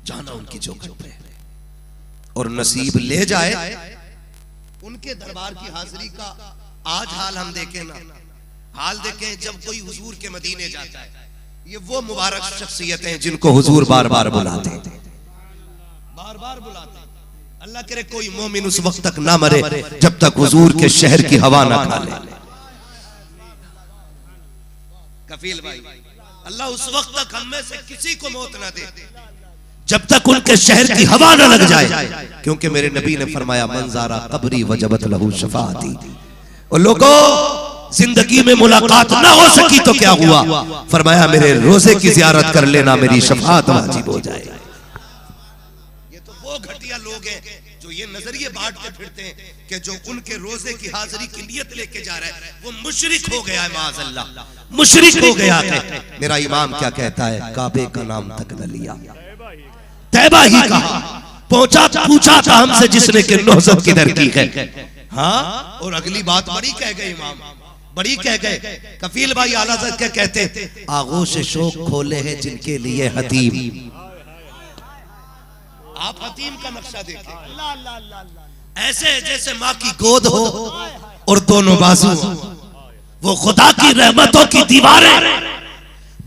जाना उनकी चौखट पे, और नसीब ले जाए उनके दरबार की हाजिरी का। आज हाल हम देखें ना, हाल देखें जब कोई हुजूर के मदीने जाता है, ये वो मुबारक शख्सियतें जिनको हुजूर बार बार बुलाते हैं, बार बार बुलाते हैं। अल्लाह करे कोई मोमिन उस वक्त तक ना मरे जब तक हुजूर के शहर की हवा ना खा ले। कफील भाई, अल्लाह उस वक्त तक हम में से किसी को मौत ना दे जब तक उनके शहर की हवा ना लग जाए, क्योंकि मेरे नबी ने फरमाया मंजारा कब्री वजबत लहू शफाअती। और लोगों, जिंदगी में मुलाकात ना हो सकी तो क्या हुआ, फरमाया मेरे रोजे की जियारत कर लेना, मेरी शफाअत वाजिब हो जाए। ये तो वो घटिया लोग हैं जो ये नजरिए बांटते फिरते हैं कि जो उनके रोजे की हाजिरी की नियत लेके जा रहा है वो मुशरिक हो गया है, माअज़ल्लाह मुशरिक हो गया है। मेरा इमाम क्या कहता है, काबे का नाम तक न लिया, तैबा ही कहा, पहुंचा पूछा था हमसे जिसने के नौजत किधर की है। हाँ, और अगली बात बड़ी कह गए इमाम, बड़ी कह गए। कफील भाई आला क्या कहते, आगोश शोक खोले हैं जिनके लिए हतीम। आप हतीम का नक्शा देखें, ऐसे जैसे माँ की गोद हो और दोनों बाजू, वो खुदा की रहमतों की दीवारें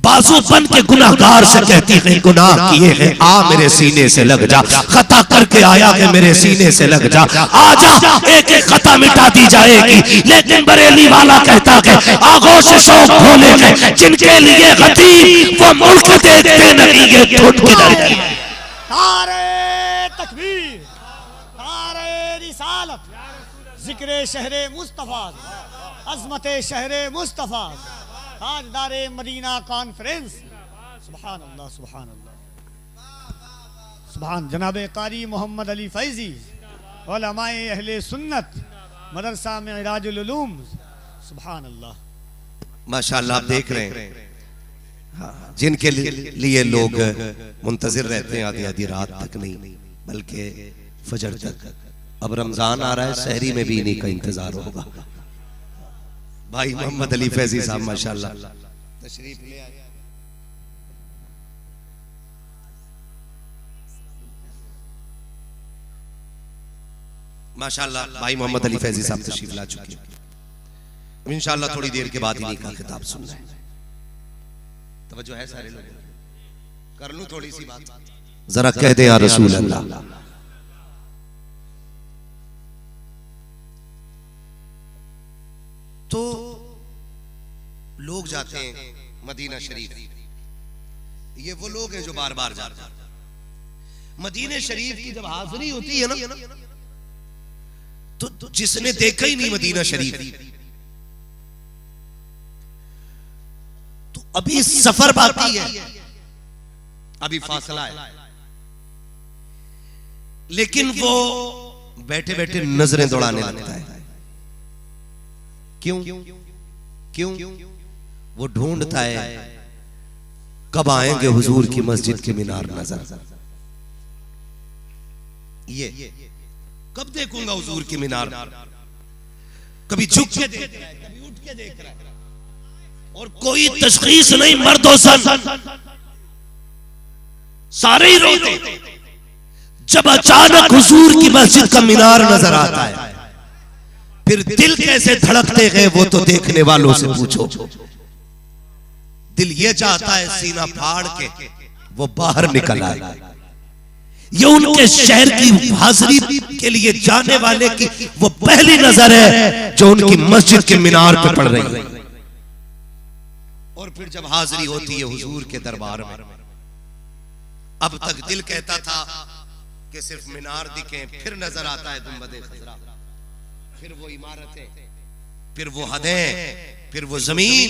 बाजू बन के गुनाहगार से कहती है, गुनाह किए हैं आ मेरे सीने से लग जा, खता करके आया है मेरे सीने से लग जा, आजा एक एक खता मिटा दी जाएगी। लेकिन बरेली वाला कहता है आगोश शौक खोले हैं जिनके लिए गतीब, वो मुल्क देखते नहीं ये ठुट किधर की। नारे तकबीर, नारे रिसालत, जिक्र शहरे मुस्तफा, अजमत शहरे मुस्तफा, ताजदारे मदीना कॉन्फ्रेंस। सुभान अल्लाह, सुभान अल्लाह, सुभान। जनाबे कारी मोहम्मद अली फैजी, उलमाए अहले सुन्नत, मदरसा में इराजुल उलूम। सुभान अल्लाह, माशाअल्लाह। आप देख रहे हैं जिनके लिए लोग मुंतजिर रहते हैं आधी आधी रात तक नहीं, बल्कि फजर तक। अब रमजान आ रहा है, सहरी में भी इन्हीं का इंतजार होगा। भाई मोहम्मद अली फैजी साहब माशाअल्लाह तशरीफ ले आए। माशाअल्लाह भाई मोहम्मद अली फैजी साहब तशरीफ ला चुके हैं। इंशाअल्लाह थोड़ी देर के बाद इन्हीं का खिताब सुनना है। तवज्जो है सारे लोग, कर लूं थोड़ी सी बात, जरा कह दे या रसूल अल्लाह। तो लोग जाते हैं मदीना शरीफ, ये वो लोग हैं जो बार बार जाते हैं मदीने शरीफ की। जब हाजिरी होती है ना, तो जिसने देखा ही नहीं मदीना शरीफ, तो अभी सफर बाकी है, अभी फासला है, लेकिन वो बैठे बैठे नजरें दौड़ाने लगता है। क्यों क्यों? वो ढूंढता है कब आएंगे हुजूर की मस्जिद के मीनार नजर, ये कब देखूंगा हुजूर की मीनार। कभी झुक के देख रहा है, कभी उठ के देख रहा है, और कोई तशखीस नहीं, मर्दो सन सारे ही रोते। जब अचानक हुजूर की मस्जिद का मीनार नजर आता है, फिर दिल कैसे धड़कते गए वो तो देखने वालों से पूछो। दिल ये चाहता है सीना फाड़ के वो बाहर निकल आए। ये उनके शहर की हाजिरी के लिए जाने वाले की वो पहली नजर है जो उनकी मस्जिद के मीनार पे पड़ रही है। और फिर जब हाजिरी होती है हुजूर के दरबार में, अब तक दिल कहता था कि सिर्फ मीनार दिखे, फिर नजर आता है गुंबदे खजरा, फिर वो इमारतें, फिर वो हदें, फिर वो जमीन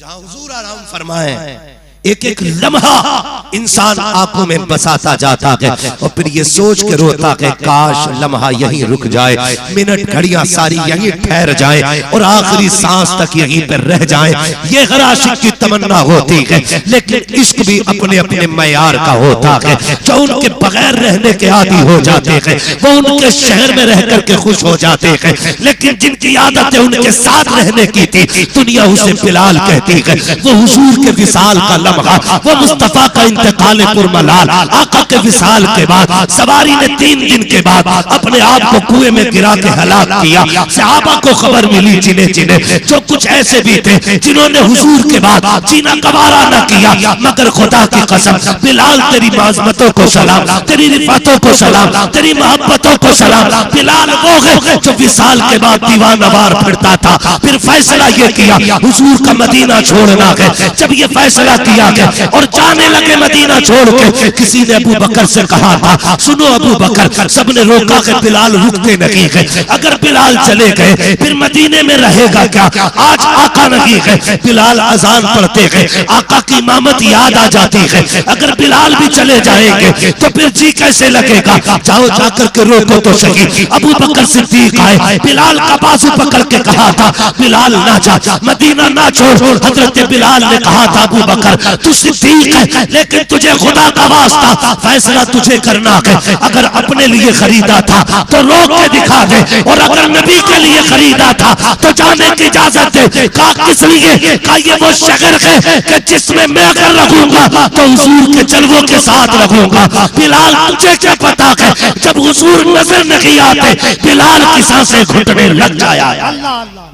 जहां हुजूर आराम फरमाए। एक एक लम्हा इंसान आंखों में बसाता जाता है और फिर ये सोच के रोता है काश लम्हा यहीं रुक जाए, मिनट घड़ियां सारी यहीं ठहर जाए और आखिरी सांस तक यहीं पर रह जाए। ये हर आशिक की तमन्ना होती है, लेकिन इश्क भी अपने अपने मयार का होता है। जो उनके बगैर रहने के आदी हो जाते हैं वो उनके शहर में रह करके खुश हो जाते हैं, लेकिन जिनकी आदतें उनके साथ रहने की थी दुनिया उसे बिलाल कहती है। वो हुजूर के विसाल का वो मुस्तफा का इंतकाल पुरमलाल, आका के विसाल के बाद सवारी ने 3 दिन के बाद अपने आप को कुएं में गिरा के हलाक किया। सहाबा को खबर मिली जिन्हें जिन्हें जो कुछ ऐसे भी थे जिन्होंने हुजूर के बाद जीना गवारा न किया, मगर खुदा की कसम बिलाल तेरी माज़मतों को सलाम, तेरी रिफातों को सलाम, तेरी मोहब्बतों को सलाम। बिलाल वो है जो विसाल के बाद दीवानवार फिरता था। फिर फैसला ये किया हुजूर का मदीना छोड़ना है। जब ये फैसला किया और जाने लगे मदीना छोड़ के, किसी ने अबू बकर से कहा था सुनो अबू बकर, सबने रोका कि बिलाल रुकते नहीं है, अगर बिलाल चले गए फिर मदीने में रहेगा क्या? आज आका नहीं है, बिलाल अजान पढ़ते हैं, आका की इमामत याद आ जाती है, अगर बिलाल भी चले जाएंगे तो फिर जी कैसे लगेगा? जाओ जाकर के रोको तो सही। अबू बकर सिद्दीक आए, बिलाल का बाजू पकड़ के कहा था बिलाल ना जा, मदीना ना छोड़। हजरत बिलाल ने कहा था अबू बकर तू सिद्दीक है लेकिन तुझे खुदा का वास्ता फैसला तुझे करना है। अगर अपने लिए खरीदा था तो रोक के दिखा दे, और अगर नबी के लिए खरीदा था तो जाने की इजाजत दे। कहा किस लिए? कहा ये वो शहर है कि जिसमें मैं अगर रखूंगा तो हुजूर के जलवों के साथ रखूंगा। बिलाल तुझे क्या पता है जब हुजूर नजर नहीं आते बिलाल की सांसें घुटने लग जाया। अल्लाह अल्लाह,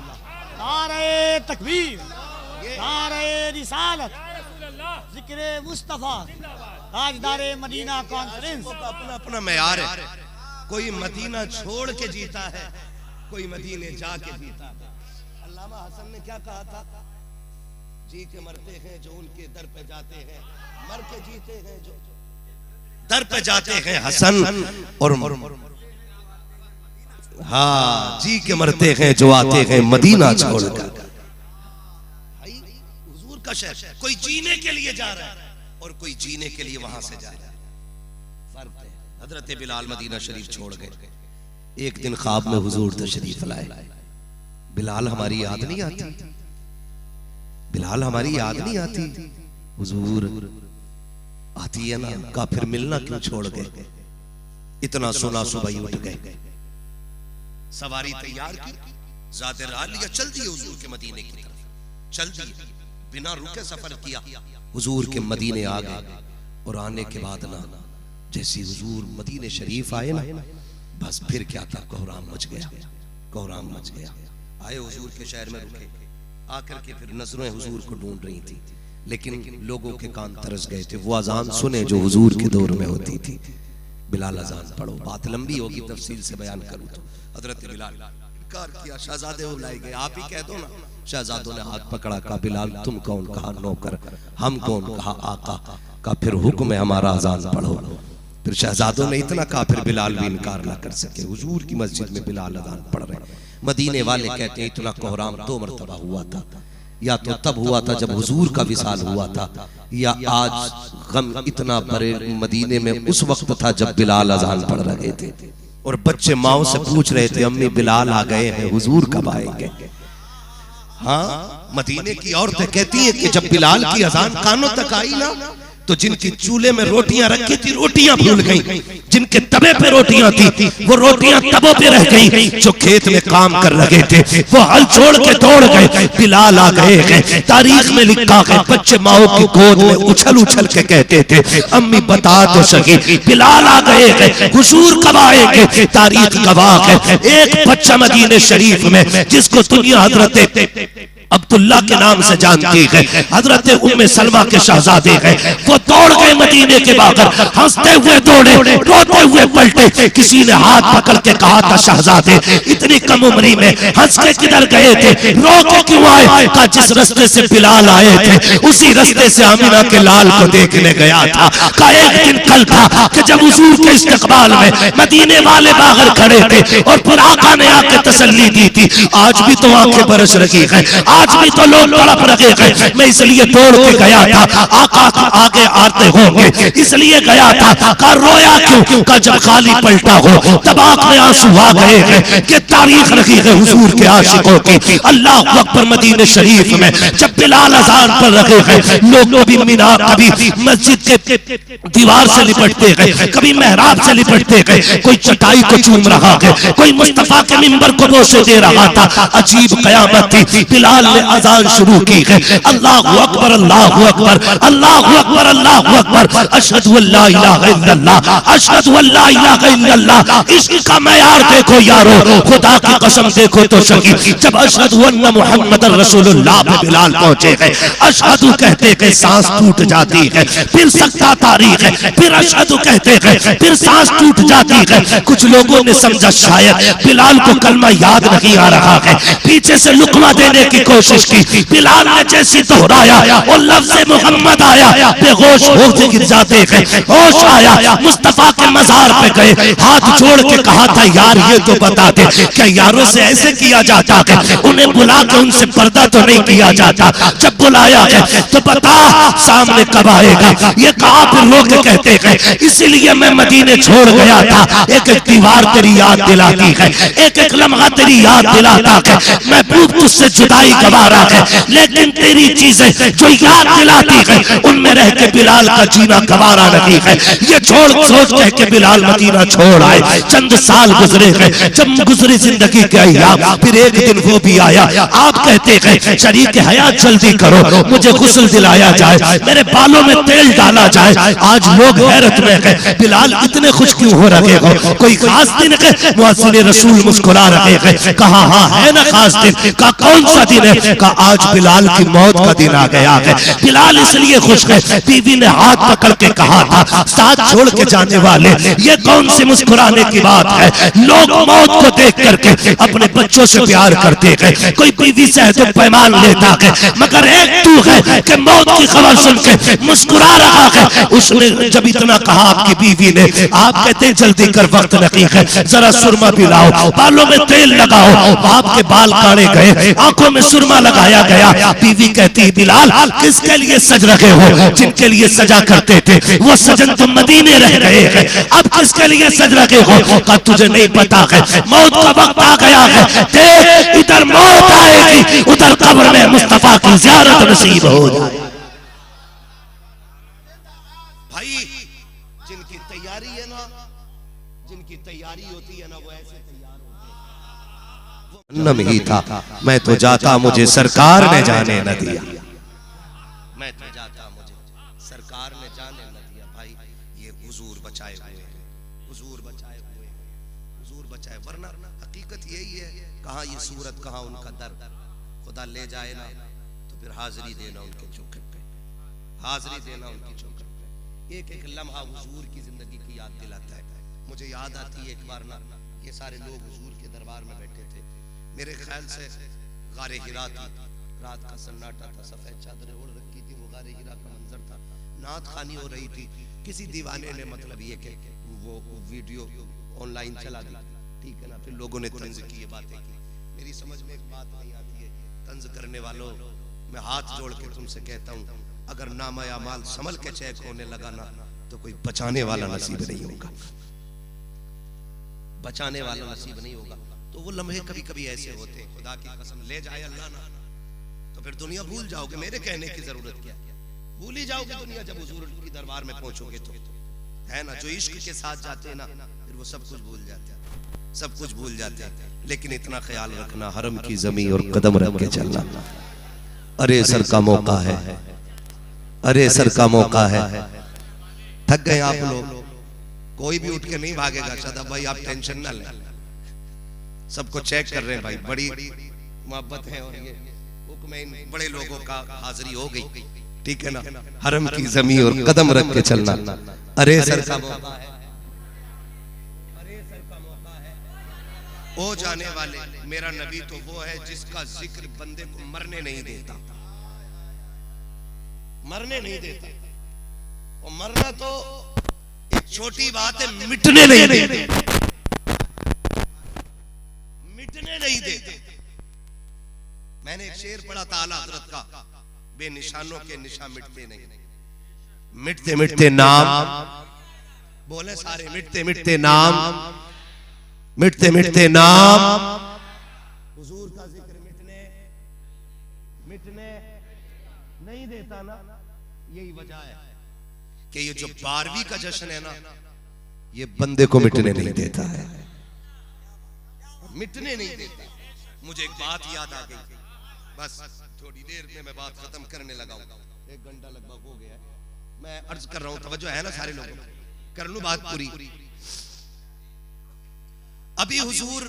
नारे तकबीर, नारे रिसालत, जिक्रे मुस्तफा, ताजदारे मदीना कॉन्फ्रेंस। अपना अपना मयार है, कोई मदीना छोड़ के जीता है, कोई मदीने जाके जीता है। अल्लामा हसन ने क्या कहा था? जी के मरते हैं जो उनके दर पे जाते हैं, मर के जीते हैं जो दर पे जाते हैं। हसन और हाँ, जी के मरते हैं जो आते हैं मदीना छोड़कर। हुजूर का शहर, कोई जीने के लिए जा रहा है और कोई जीने के लिए वहां से जा रहा है, फर्क है। हजरत बिलाल मदीना शरीफ छोड़ गए, एक दिन ख्वाब में हुजूर तशरीफ लाए। बिलाल हमारी याद नहीं आती, बिलाल हमारी याद नहीं आती, हुजूर आती है ना। का फिर मिलना क्यों छोड़ गए? इतना सुना सुबह उठ गए, सवारी तैयार की, ज़ाते राह लिया, चल दिए हुजूर के मदीने की तरफ, चल दिए, बिना रुके सफर किया, हुजूर के मदीने आ गए। और आने के बाद ना जैसे हुजूर मदीने शरीफ आए ना, बस फिर क्या था, कोहराम मच गया, कोहराम मच गया। आए हुजूर के शहर में रुके, आकर के फिर नजरें हुजूर को ढूंढ रही थी, लेकिन लोगों के कान तरस गए थे वो अजान सुने जो हुजूर के दौर में होती थी। बिलाल अजान पढ़ो, बात लंबी होगी, तफसील से बयान करूं तो हजरत बिलाल इनकार किया, शहजादे बुलाए गए, आप ही कह दो ना। शहजादों ने हाथ पकड़ा, कहा बिलाल तुम कौन? कहा नौकर। हम कौन? कहा आका। का फिर हुक्म है हमारा, अजान पढ़ो। फिर शहजादों ने इतना कहा, फिर बिलाल भी इनकार ना कर सके। हुजूर की मस्जिद में बिलाल अजान पढ़ रहे। मदीने वाले कहते हैं इतना कोहराम 2 मरतबा हुआ था, या तो तब हुआ था जब हुजूर का विसाल हुआ था, या आज गम इतना बड़े मदीने में उस वक्त था जब बिलाल अजान पढ़ रहे थे। और बच्चे माओ से पूछ रहे थे अम्मी बिलाल आ गए हैं, हुजूर कब आएंगे? हाँ, मदीने की औरतें कहती हैं कि जब बिलाल की अजान कानों तक आई ना, तो जिनकी चूल्हे में रोटियां रखी थी रोटियां भूल गई, जिनके तवे पे रोटियां थी वो रोटियां तबों पे रह गई, जो खेत में काम कर रहे थे वो हल छोड़ के दौड़ गए, बिलाल आ गए हैं। तारीख में लिखा है बच्चे माओ की गोद में उछल उछल के कहते थे अम्मी बता तो सकी बिलाल आ गए हैं, हुजूर कब आएंगे? तारीख गवाह है, एक बच्चा मदीने शरीफ में जिसको दुनिया हजरत अब्दुल्ला के नाम से जानती है, हजरत उम्मे सलमा के शहजादे हैं। वो दौड़ गए मदीने के बाहर, हंसते हुए दौड़े, रोते हुए पलटे। किसी ने हाथ पकड़ के कहा था, शहजादे इतनी कम उम्री में हंस के किधर गए थे, रो के क्यों आए? कहा जिस रास्ते से बिलाल आए थे उसी रास्ते से आमिना के लाल को देखने गया था। कहा एक दिन कल था कि जब हुजूर के इस्तकबाल में मदीने वाले बाहर खड़े थे और फिर आका ने आके तसल्ली दी थी। आज भी तो आंखें बरस रही है, आज भी तो लोग तड़प रहे हैं। मैं इसलिए दौड़ के गया था, आका आगे आते होंगे इसलिए गया था। कहा रोया क्यों? कहा जब खाली पलटा हो तब आंख में आंसू आ गए हैं कि तारीख रखी है हुजूर के आशिकों की। अल्लाह अकबर। मदीने शरीफ में जब बिलाल अज़ान पर रखे हैं, लोग कभी मीनार, कभी मस्जिद के दीवार से लिपटते हैं, कभी मेहराब से लिपटते हैं, कोई चटाई को चूम रहा है, कोई मुस्तफा के मिंबर को बोसे दे रहा था। अजीब कयामत थी। बिलाल ने अजान शुरू की है, अल्लाहु अकबर अल्लाहु अकबर अल्लाहु अकबर अल्लाहु अकबर, अशहदु अल्ला इलाहा इल्लल्लाह अशहदु अल्ला इलाहा इल्लल्लाह। इसका मयार देखो यारो, खुदा की कसम देखो तो सही। जब अशहदु अन्ना मुहम्मदर रसूलुल्लाह पे बिलाल पहुंचे हैं, अशहदु कहते हैं सांस टूट जाती है, फिर सकता तारीख है, फिर अशहदु कहते हैं, फिर सांस टूट जाती है। कुछ लोगों ने समझा शायद बिलाल को कलमा याद नहीं आ रहा है, पीछे से लुकमा देने की कोशिश की। बिलाल ने जैसी दोहराया और लफ्ज़ मोहम्मद आया, बेहोश होते गिर जाते हैं। होश आया, मुस्तफा के मजार पे गए, हाथ जोड़ के कहा था यार ये तो बता दे, क्या यारों से ऐसे किया जाता है? उन्हें बुला के उनसे पर्दा तो नहीं किया जाता? जब बुलाया है तो बता सामने कब आएगा? ये कहा फिर लोग कहते हैं इसीलिए मैं मदीने छोड़ गया था। एक एक दीवार तेरी याद दिलाती है, एक एक लम्हा तेरी याद दिलाता है। महबूब तुझसे जुदाई गवारा है, लेकिन तेरी चीजें जो याद दिलाती है उनमें रह के बिलाल का जीना गवारा नहीं है। ये छोड़ सोच कह के बिलाल मदीना छोड़ आए। चंद साल गुजरे हैं, जब गुजरी जिंदगी के अय्याम, फिर एक दिन वो भी आया। आप कहते हैं शरीक हयात जल्दी करो, मुझे गुस्ल दिलाया जाए, मेरे बालों में तेल डाला जाए। आज लोग हैरत में हैं, बिलाल इतने खुश क्यों हो रहे हो? कोई खास दिन है? मुअज्जिन रसूल मुस्कुरा रहे हैं। कहा हाँ है ना खास दिन। का कौन सा दिन है? का आज बिलाल की मौत का दिन आ गया है। बिलाल इसलिए खुश है, बीवी ने हाथ पकड़ के कहा था साथ छोड़ के जाने वाले, ये कौन सी मुस्कुराने की बात है? लोग मौत को देख करके अपने बच्चों से प्यार करते हैं, कोई बीवी से तो पैमान लेता है, मगर एक तू है कि मौत की खबर सुन के मुस्कुरा रहा है। उसने जब इतना कहा आपकी बीवी ने, आप कहते जल्दी कर वक्त नहीं है, जरा सुरमा पिलाओ, बालों में तेल लगाओ। आपके बाल काटे गए, आंखों में सुरमा लगाया गया। बीवी कहती बिलाल किसके लिए सज रहे हो? जिनके लिए सजा करते थे वो सजन तो मदीने रह गए हैं, अब किसके लिए सज रहे हो? का तुझे नहीं पता है मौत का वक्त आ गया है। देख इधर मौत आएगी, उधर कब्र में मुस्तफा की ज़ियारत नसीब हो जाए। भाई जिनकी तैयारी है ना, जिनकी तैयारी होती है ना, वो ऐसे तैयार होते हैं। जन्नम ही था, मैं तो जाता मुझे सरकार ने जाने न दिया, मैं तो जाता मुझे सरकार ने जाने न दिया। भाई ये हुजूर बचाए हुए हैं, हुजूर बचाए हुए हैं, हुजूर बचाए। वरना हकीकत यही है, कहाँ ये सूरत कहाँ उनका दर। खुदा ले जाए ना तो फिर हाजिरी देना उनके चौखट पे, हाजिरी देना उनकी चौखट पे। एक एक लम्हा हुजूर की जिंदगी की याद दिलाता है। मुझे याद आती है एक बार ना, ये सारे लोग हुजूर के दरबार में बैठे थे, मेरे ख्याल से गारे हिरा थी, रात का सन्नाटा था, सफेद चादरें ओढ़ रखी थी, वो गारे हिरा का मंजर था, नात खानी हो रही थी। किसी दीवाने ने मतलब ये कि वो वीडियो ऑनलाइन चला दी, ठीक है ना, फिर लोगों ने तंज की, ये बातें की। मेरी समझ में एक बात नहीं आती है, तंज करने वालों मैं हाथ जोड़ के तुमसे कहता हूँ, अगर नामा अमाल संभल के चेक होने लगा ना तो कोई बचाने वाला नसीब नहीं होगा, बचाने वाला नसीब नहीं होगा। तो वो लम्हे कभी कभी ऐसे होते हैं, खुदा की कसम ले जाए अल्लाह ना तो फिर दुनिया भूल जाओगे। मेरे कहने की जरूरत क्या है, भूल ही जाओगे दुनिया जब हुजूर की दरबार में पहुंचोगे तो, है ना। जो इश्क के साथ जाते हैं ना फिर वो सब कुछ भूल जाते हैं, सब कुछ भूल जाते हैं। लेकिन इतना ख्याल रखना, हरम की जमीन और कदम रख के चलना। अरे सर का मौका है, अरे सर का मौका है। थक गए आप लोग, कोई भी उठ के नहीं भागेगा। शादाब भाई आप टेंशन ना लें, सबको चेक कर रहे हैं भाई, बड़ी मोहब्बत है और ये हुक्म इन बड़े लोगों का हाजिरी हो गई, ठीक है ना, हरम की जमीन और कदम रख के चलना। अरे सर का मौका है, अरे सर का मौका है। ओ जाने वाले, मेरा नबी तो वो है जिसका जिक्र बंदे को मरने नहीं देता, मरने नहीं देता। और मरना तो एक छोटी बात है, मिटने नहीं देते, मिटने नहीं देते। मैंने एक शेर पढ़ा था आला हजरत का, बेनिशानों के निशान मिटते नहीं, मिटते मिटते नाम, बोले सारे, मिटते मिटते नाम, मिटते मिटते नाम, हुजूर का जिक्र मिटने मिटने नहीं देता ना। यही वजह है कि ये जो 12वीं का जश्न है ना, ये बंदे को मिटने नहीं देता है, मिटने नहीं देता। मुझे एक बात याद आ गई, बस थोड़ी देर में मैं बात खत्म करने लगा हूं, 1 घंटा लगभग हो गया। मैं अर्ज कर रहा हूं, तवज्जो है ना सारे लोगों, कर लूं बात पूरी। अभी हुजूर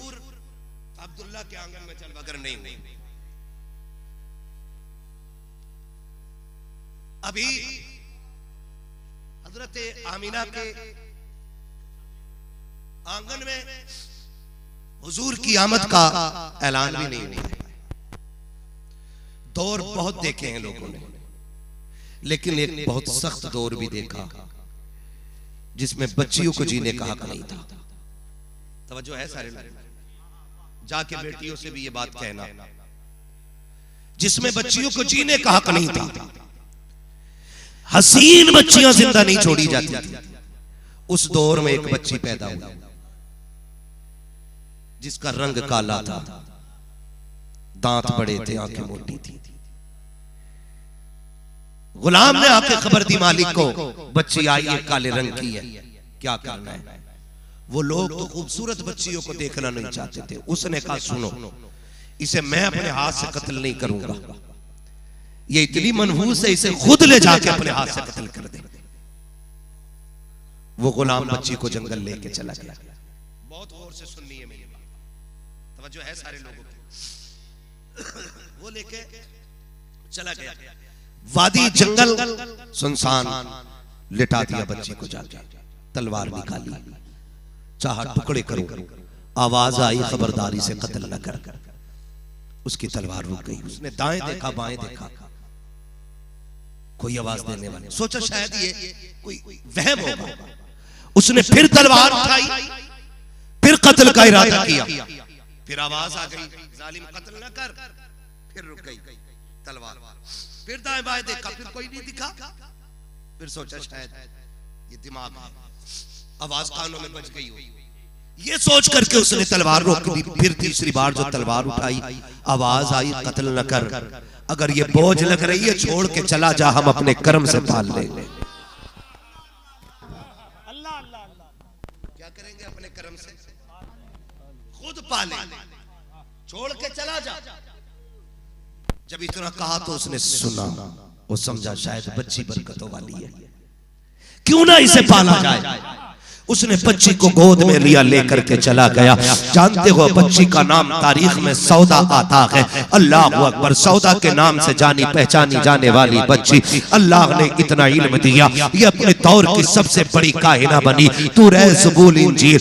अब्दुल्ला के आंगन में चल बगर नहीं हुई, अभी हजरत आमीना के आंगन में हुजूर की आमद का ऐलान भी नहीं हुआ। दौर बहुत देखे हैं लोगों ने, लेकिन एक बहुत सख्त दौर भी देखा जिसमें बच्चियों को जीने का हक नहीं था। तवज्जो है सारे लोग, जाके बेटियों से भी ये बात कहना, जिसमें बच्चियों को जीने का हक नहीं था। हसीन बच्चियां जिंदा नहीं छोड़ी जाती थी। उस दौर में एक बच्ची पैदा हुई जिसका रंग काला था, दांत बड़े थे, आंखें मोटी थी। गुलाम ने आके खबर दी मालिक को, बच्ची आई है, काले रंग की है, क्या करना है। वो लोग तो खूबसूरत बच्चियों को देखना नहीं चाहते थे। उसने कहा सुनो, इसे मैं अपने हाथ से कत्ल नहीं करूंगा, ये इतनी मनहूस है, इसे खुद ले जाके अपने हाथ से कत्ल कर दे। वो गुलाम बच्ची को जंगल लेके चला गया। बहुत गौर से सुननी है मेरी बात, तवज्जो है सारे लोगों को। वो लेके चला गया, वादी जंगल सुनसान, लिटा दिया बच्ची को जाके, तलवार निकाली, चाहा टुकड़े करो, आवाज आई खबरदारी से कत्ल न कर। उसकी तलवार रुक गई। उसने दाएं देखा, बाएं देखा, कोई आवाज देने वाले, सोचा शायद ये कोई वहम होगा। उसने फिर तलवार उठाई, फिर कत्ल का इरादा किया, फिर आवाज आ गई, जालिम कत्ल न कर। फिर रुक गई तलवार, फिर दाएं बाएं देखा, फिर कोई नहीं दिखा। फिर सोचा शायद ये दिमाग में, आवाज कानों में बज गई हो। ये सोच करके उसने तलवार रोक दी। फिर तीसरी बार जो तलवार उठाई, आवाज आई कत्ल न कर, अगर ये बोझ लग रही है छोड़ के चला जा, हम अपने कर्म से पाल लेंगे। अल्लाह अल्लाह अल्लाह, क्या करेंगे अपने कर्म से, खुद पाले, छोड़ के चला जा। जब इतना कहा तो उसने सुना, वो समझा शायद बच्ची बरकतों वाली है, क्यों ना इसे पाला जाए। उसने बच्ची को गोद में लिया, लेकर के चला गया। जानते हो बच्ची का नाम तारीख में सौदा आता है। अल्लाह अकबर, सौदा के नाम से जानी पहचानी जाने वाली बच्ची, अल्लाह ने इतना इल्म दिया, ये अपने दौर की सबसे बड़ी काहिना बनी। तौरात, ज़बूर, इंजील,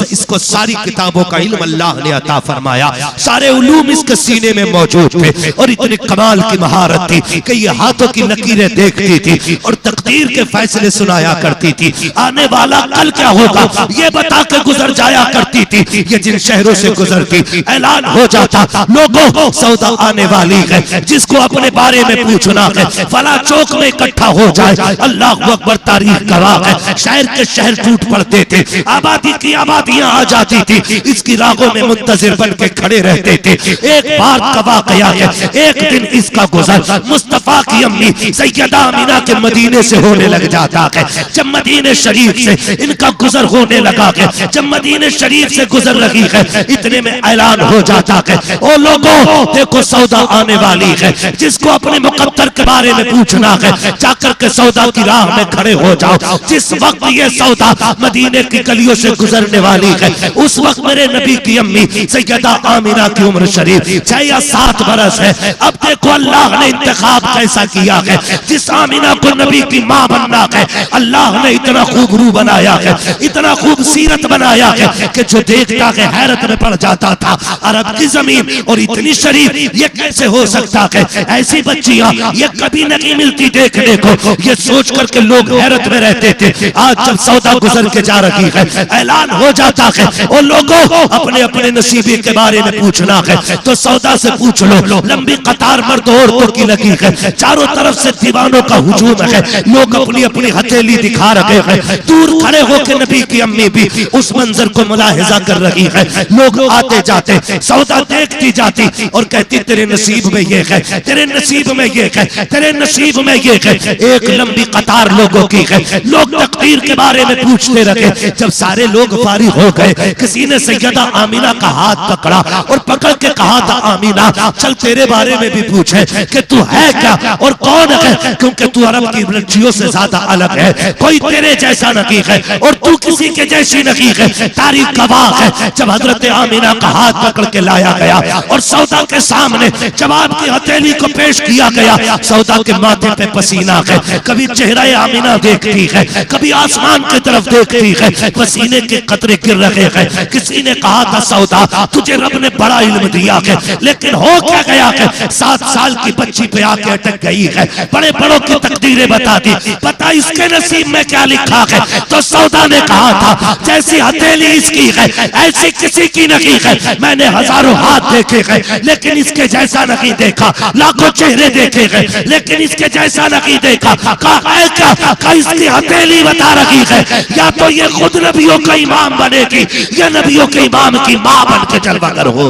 इसको सारी किताबों का इल्म अल्लाह ने अता फरमाया। सारे उलूम इसके सीने में मौजूद थे और इतनी कमाल की महारत थी कि ये हाथों की लकीरें देखती थी और तकदीर के फैसले सुनाया करती थी। आने वाला क्या होगा ये बता के गुजर जाया करती थी। ये जिन शहरों से गुजरती ऐलान हो जाता, लोगों सौदा आने वाली है, जिसको अपने बारे में पूछना है फला चौक में इकट्ठा हो जाए। अल्लाह अकबर, तारीख गवाह है, शहर के शहर टूट पड़ते थे, आबादी की आबादियां आ जाती थी, इसकी रागों में मुंतजिर बन के खड़े रहते थे। एक बार का वाकया है, एक दिन इसका गुजर मुस्तफा की अम्मी सैयदा आमिना के मदीने से होने लग जाता है। जब मदीने शरीफ से उनका गुजर होने लगा है। जब मदीने शरीफ से गुजर रही है, इतने में ऐलान हो जाता है, ओ लोगों देखो सौदा आने वाली है, जिसको अपने मुकद्दर के बारे में पूछना है जाकर के सौदा की राह में खड़े हो जाओ। जिस वक्त ये सौदा मदीने की गलियों से गुजरने वाली है, उस वक्त मेरे नबी की अम्मी सैयदा आमिना की उम्र शरीफ 6 या 7 बरस है। अब देखो अल्लाह ने इंतखाब कैसा किया है, जिस आमिना को नबी की माँ बनना है, अल्लाह ने इतना खूब रू बनाया है, इतना खूब सीरत बनाया है कि जो देखता है हैरत में पड़ जाता था। अरब की जमीन और इतनी शरीफ, ये कैसे हो सकता है? ऐसी बच्चियां ये कभी नहीं मिलती देखने को, ये सोच करके लोग हैरत में रहते थे। आज जब सौदा गुजर के जा रही है, ऐलान हो जाता है, और लोगों अपने अपने नसीबे के बारे में पूछना है तो सौदा से पूछ लो। लंबी कतार मर्द औरतों की लगी है, चारों तरफ से दीवानों का हुजूम है, लोग अपनी अपनी हथेली दिखा रहे हैं। दूर खड़े होकर नबी की अम्मी भी उस मंजर को मुलाहिजा कर रही है। लोग आते जाते सौदा देखती जाती और कहती तेरे नसीब में ये है, तेरे नसीब में ये है, तेरे नसीब में ये है। एक लंबी कतार लोगों की है, लोग तकदीर के बारे में पूछते रहे। जब सारे लोग फारिग हो गए, किसी ने सैयदा आमिना का हाथ पकड़ा और पकड़ के कहा था आमिना चल तेरे बारे में भी पूछे कि तू है क्या और कौन है, क्योंकि तू अरब की बच्चियों से ज्यादा अलग है, कोई तेरे जैसा नहीं है और तू किसी के जैसी नहीं है। तारीख गवाह है, जब हजरत आमिना का हाथ पकड़ के लाया गया और सौदा के सामने जवाब की हथेली को पेश किया गया, सौदा के माथे पे पसीना है, कभी चेहरा आमिना देखती है, कभी आसमान की तरफ देखती है, पसीने के कतरे गिर रहे हैं। किसी ने कहा था सौदा तुझे रब ने बड़ा इल्म दिया है, लेकिन हो क्या गया है? 7 साल की बच्ची पे आके अटक गई है, बड़े बड़ों की तकदीरें बता दी, पता इसके नसीब में क्या लिखा है? तो सौदा ने कहा था जैसी हथेली इसकी है ऐसी किसी की नहीं है। मैंने हजारों हाथ देखे हैं लेकिन इसके जैसा नहीं देखा, लाखों चेहरे देखे हैं लेकिन इसके जैसा नहीं देखा। कहा है क्या? इसकी हथेली बता रही है, या तो ये खुद नबियों का इमाम बनेगी या नबियों के इमाम की मां बन के जलवागर हो।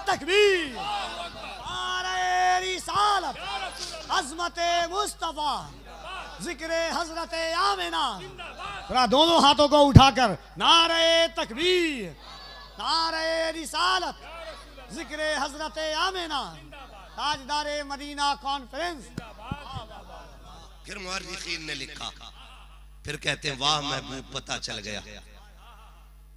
तकबीर, नारे रिसालत, अज़मते मुस्तफा, जिक्रे हजरत आमिना। थोड़ा दोनों हाथों को उठाकर नारे तकबीर, नारे रिसालत, जिक्रे हजरत आमिना, ताजदारे मदीना कॉन्फ्रेंस। फिर मुअर्रिखीन ने लिखा, फिर कहते हैं वाह महबूब पता चल गया,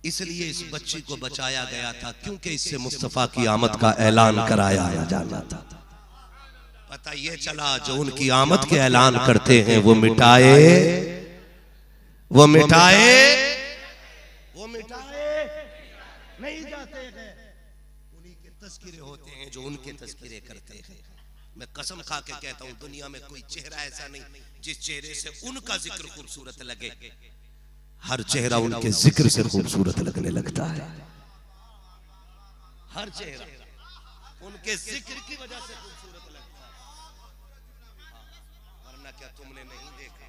इसलिए इस बच्ची को बचाया गया था क्योंकि इससे मुस्तफा की आमद का ऐलान कराया जाना था। पता ये चला जो उनकी आमद के ऐलान करते हैं वो मिटाए नहीं जाते हैं, उन्हीं के तस्किरे होते हैं जो उनके तस्किरे करते हैं। मैं कसम खा के कहता हूं दुनिया में कोई चेहरा ऐसा नहीं जिस चेहरे से उनका जिक्र खूबसूरत लगे। हर चेहरा उनके जिक्र से खूबसूरत लगने लगता है, हर चेहरा उनके जिक्र की वजह से खूबसूरत लगता है। वरना क्या तुमने नहीं देखा?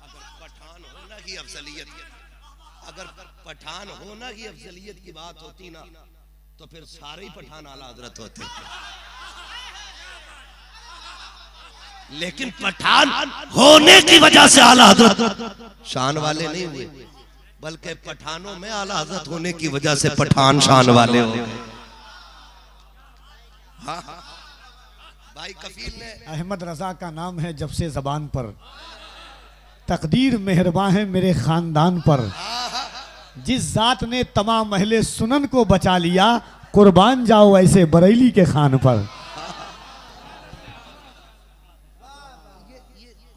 अगर पठान होना ही अफजलियत, अगर पठान होना ही अफजलियत की बात होती ना तो फिर सारे ही पठान आला हजरत होते। लेकिन पठान होने की वजह से आला हजरत शान वाले नहीं हुए, बल्कि पठानों में आला हजरत होने की वजह से पठान शान वाले हो गए। हाँ भाई कफील ने अहमद रजा का नाम है जब से जबान पर, तकदीर मेहरबान है मेरे खानदान पर, जिस जात ने तमाम अहले सुनन को बचा लिया, कुर्बान जाओ ऐसे बरेली के खान पर।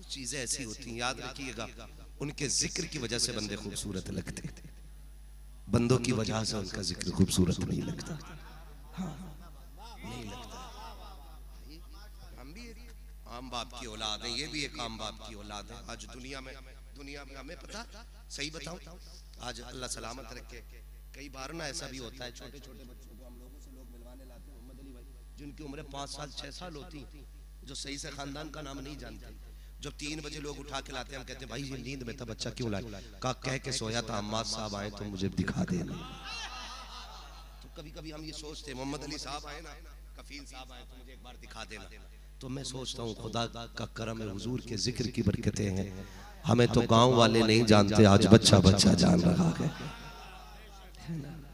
चीजें ऐसी होती हैं, याद रखिएगा, उनके जिक्र की वजह से बंदे खूबसूरत लगते थे, बंदों की वजह से उनका जिक्र खूबसूरत नहीं लगता। हाँ, नहीं लगता। हम भी एक आम बाप की औलाद हैं, ये भी एक आम बाप की औलाद है। आज दुनिया में हमें पता, सही बताऊं, आज अल्लाह सलामत रखे, कई बार ना ऐसा भी होता है छोटे छोटे बच्चों को हम लोगों से लोग मिलवाने लाते हैं, मोहम्मद अली भाई, जिनकी उम्र 5 साल 6 साल होती, जो सही से खानदान का नाम नहीं जानते, जब 3 बजे लोग उठा के लाते हैं, हम कहते हैं भाई ये नींद में था, बच्चा क्यों लाए? का कह के सोया था अम्मा साहब आए तो मुझे दिखा देना। तो कभी कभी हम ये सोचते हैं मोहम्मद अली साहब आए ना, कफील साहब आए तो मुझे एक बार दिखा देना। तो मैं सोचता हूँ खुदा का करम है, हुजूर के जिक्र की बरकतें हैं, हमें तो गांव वाले नहीं जानते, आज बच्चा बच्चा जान रहा है।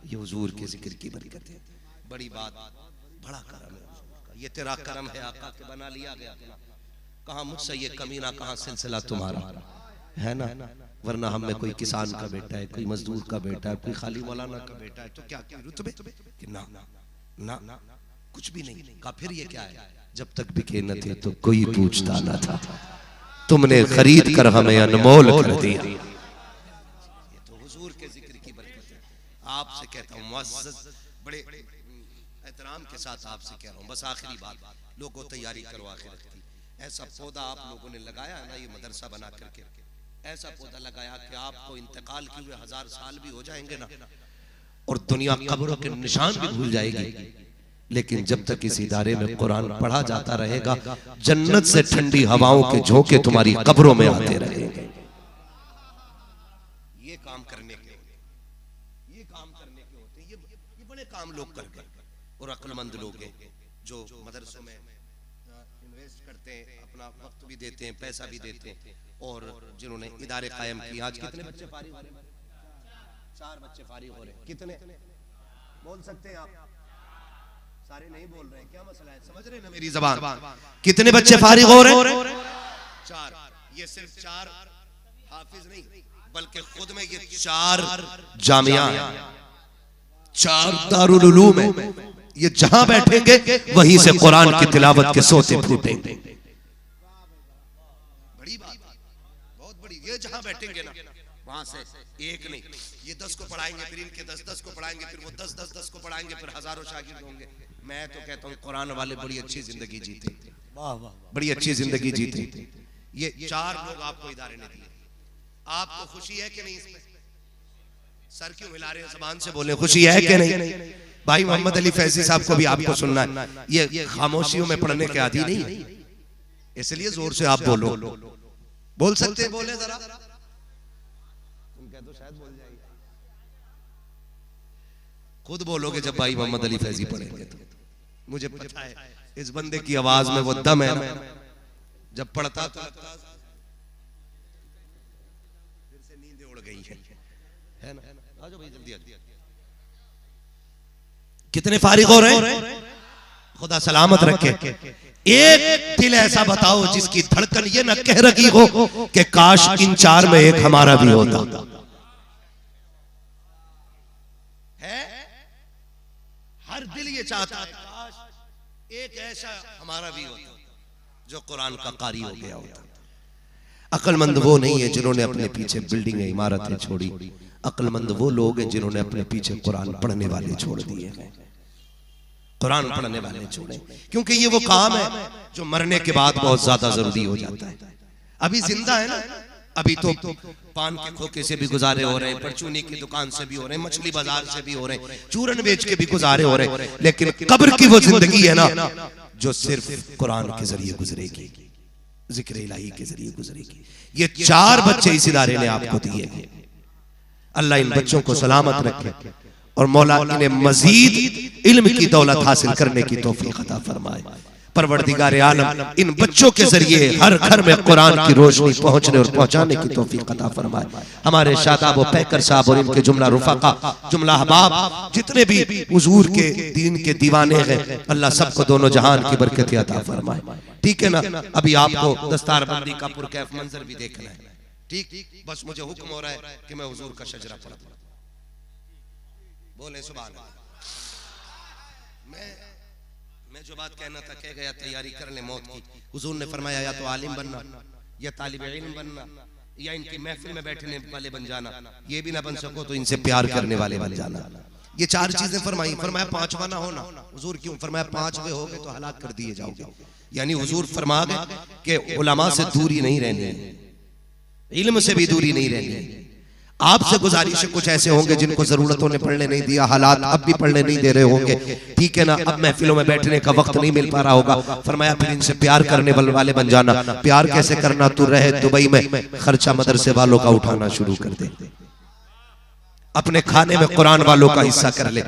ये हुजूर के जिक्र की बरकत है। बड़ी बात, बड़ा करम है हुजूर का। ये तेरा करम है आका के बना लिया गया ना। कहाँ मुझसे ये कमीना, कहाँ सिलसिला तुम्हारा है ना। वरना हम में कोई किसान का बेटा है, कोई मजदूर का बेटा है, कोई खाली मौलाना का बेटा है, तो क्या रुतबे कि ना ना ना कुछ भी नहीं का। फिर ये क्या है, जब तक बिके न थे तो कोई पूछता न था, तुमने खरीद कर हमें अनमोल कर दिया। ये तो हुजूर के जिक्र की बरकत है। आपसे कहता हूँ मुअज़्ज़ज़, बड़े एहतराम के साथ आपसे कह रहा हूँ, बस आखिरी बात, लोगों तैयारी करो आखिरत की। ऐसा पौधा आप लोगों ने लगाया है ना, ये मदरसा बना करके ऐसा पौधा लगाया कि आपको इंतकाल किए हुए 1000 साल भी हो जाएंगे ना, और दुनिया कब्रों के निशान भी भूल जाएगी, लेकिन जब तक इस इदारे में कुरान पढ़ा जाता रहेगा, जन्नत से ठंडी हवाओं के झोंके तुम्हारी कब्रों में आते रहेंगे। ये काम करने के होते, ये काम करने के होते, ये बड़े काम लोग कर गए। और अक्लमंद लोग हैं जो मदरसों में इन्वेस्ट करते हैं, अपना वक्त भी देते हैं, पैसा भी देते हैं, और जिन्होंने इदारे कायम किए। आज कितने बच्चे फारिग हो रहे हैं? 4 बच्चे फारिग हो रहे हैं। कितने बोल सकते हैं आप? सारे नहीं बोल रहे हैं, क्या मसला है? समझ रहे हैं ना मेरी ज़बान? कितने बच्चे फारिग हो रहे हैं? 4। ये सिर्फ 4 हाफिज नहीं, बल्कि खुद में ये 4 जामिया, 4 दारुल उलूम है। ये जहां बैठेंगे वहीं से कुरान की तिलावत के सोते फूटेंगे। बड़ी बात, बहुत बड़ी। ये जहां बैठेंगे ना, वहां से एक नहीं, ये 10 को पढ़ाएंगे, फिर इनके 10 को पढ़ाएंगे, फिर वो 10 को पढ़ाएंगे, फिर हजारों शागिर्द होंगे। मैं तो कहता हूँ कुरान वाले बड़ी अच्छी जिंदगी जीते, बड़ी अच्छी जिंदगी जीते। ये 4 लोग आपको इदारे ने दिए, आपको खुशी है कि नहीं? इसमें सर क्यों हिला रहे हैं? ज़बान से बोले, खुशी है कि नहीं? भाई मोहम्मद अली फैजी साहब को भी आपको सुनना है। ये खामोशियों में पढ़ने के आदी नहीं है, इसलिए जोर से आप बोलो। बोल सकते हैं? बोले जरा, तुम कह दो शायद बोल जाएगी। खुद बोलोगे जब भाई मोहम्मद अली फैजी पढ़ेंगे तो। मुझे पता है इस बंदे की आवाज में वो दम है ना, जब पढ़ता तो लगता फिर से नींद उड़ गई है ना। आ जाओ भाई जल्दी आ। कितने फारिग हो रहे हैं? खुदा सलामत रखे। एक दिल ऐसा बताओ जिसकी धड़कन ये न कह रही हो कि काश इन 4 में एक हमारा भी होता है। हर दिल ये चाहता है काश एक ऐसा हमारा भी होता जो कुरान का कारी हो गया होता। अक्लमंद वो नहीं है जिन्होंने अपने पीछे बिल्डिंगें, इमारतें छोड़ी। अक्लमंद वो लोग हैं जिन्होंने अपने पीछे कुरान पढ़ने वाले छोड़ दिए हैं, कुरान पढ़ने वाले छोड़े, क्योंकि ये वो काम है जो मरने के बाद बहुत ज्यादा जरूरी हो जाता है। अभी जिंदा है ना, अभी तो पान के खोखे से भी गुजारे हो रहे हैं, परचूनी की दुकान से भी हो रहे हैं, मछली बाजार से भी हो रहे हैं, चूरन बेच के भी गुजारे हो रहे हैं, लेकिन कब्र की वो जिंदगी है ना जो सिर्फ कुरान के जरिए गुजरेगी, जिक्र इलाही के जरिए गुजरेगी। ये 4 बच्चे इस इदारे ने आपको दिए। अल्लाह इन बच्चों को सलामत रखे और मौला इन्हें मजीद इल्म की दौलत हासिल करने की तौफीक अता फरमाए। परवरदिगार आलम इन बच्चों के जरिए हर घर में कुरान की रोशनी पहुंचने और पहुंचाने की तौफीक अता फरमाए। हमारे शादाब व पैकर साहब और इनके जुमला रुफाका, जुमला अहबाब, जितने भी हुजूर के दीन के दीवाने हैं, अल्लाह सबको दोनों जहान की बरकत अता फरमाए। ठीक है ना? अभी आपको दस्तारबंदी का पुरकैफ मंजर भी देखना है। ठीक, बस मुझे हुक्म हो रहा है कि मैं हुजूर का शजरा पढ़ दूं। बोले सुभान अल्लाह। मैं जो बात कहना था कह गया, तैयारी कर ले मौत की। हुजूर ने फरमाया या तो आलिम बनना, या तालिब इल्म बनना, या इनकी महफिल में बैठने वाले बन जाना। ये भी ना बन सको तो इनसे प्यार करने वाले बन जाना। ये 4 चीजें फरमाई। फरमाया 5वां ना होना। हुजूर क्यों? फरमाया 5वें हो गए तो हलाक कर दिए जाओगे। यानी हुजूर फरमा गए कि उलमा से दूरी नहीं रहनी, इल्म से भी दूरी नहीं रहनी। आपसे गुजारिश है, कुछ ऐसे होंगे जिनको जरूरतों ने पढ़ने नहीं दिया, हालात अब भी पढ़ने नहीं दे रहे होंगे, ठीक है ना, अब महफिलों में बैठने का वक्त नहीं मिल पा रहा होगा। फरमाया फिर इनसे प्यार करने वाले बन जाना। प्यार कैसे करना? तू रहे दुबई में, खर्चा मदरसे वालों का उठाना शुरू कर दे। अपने खाने में कुरान वालों का हिस्सा कर ले,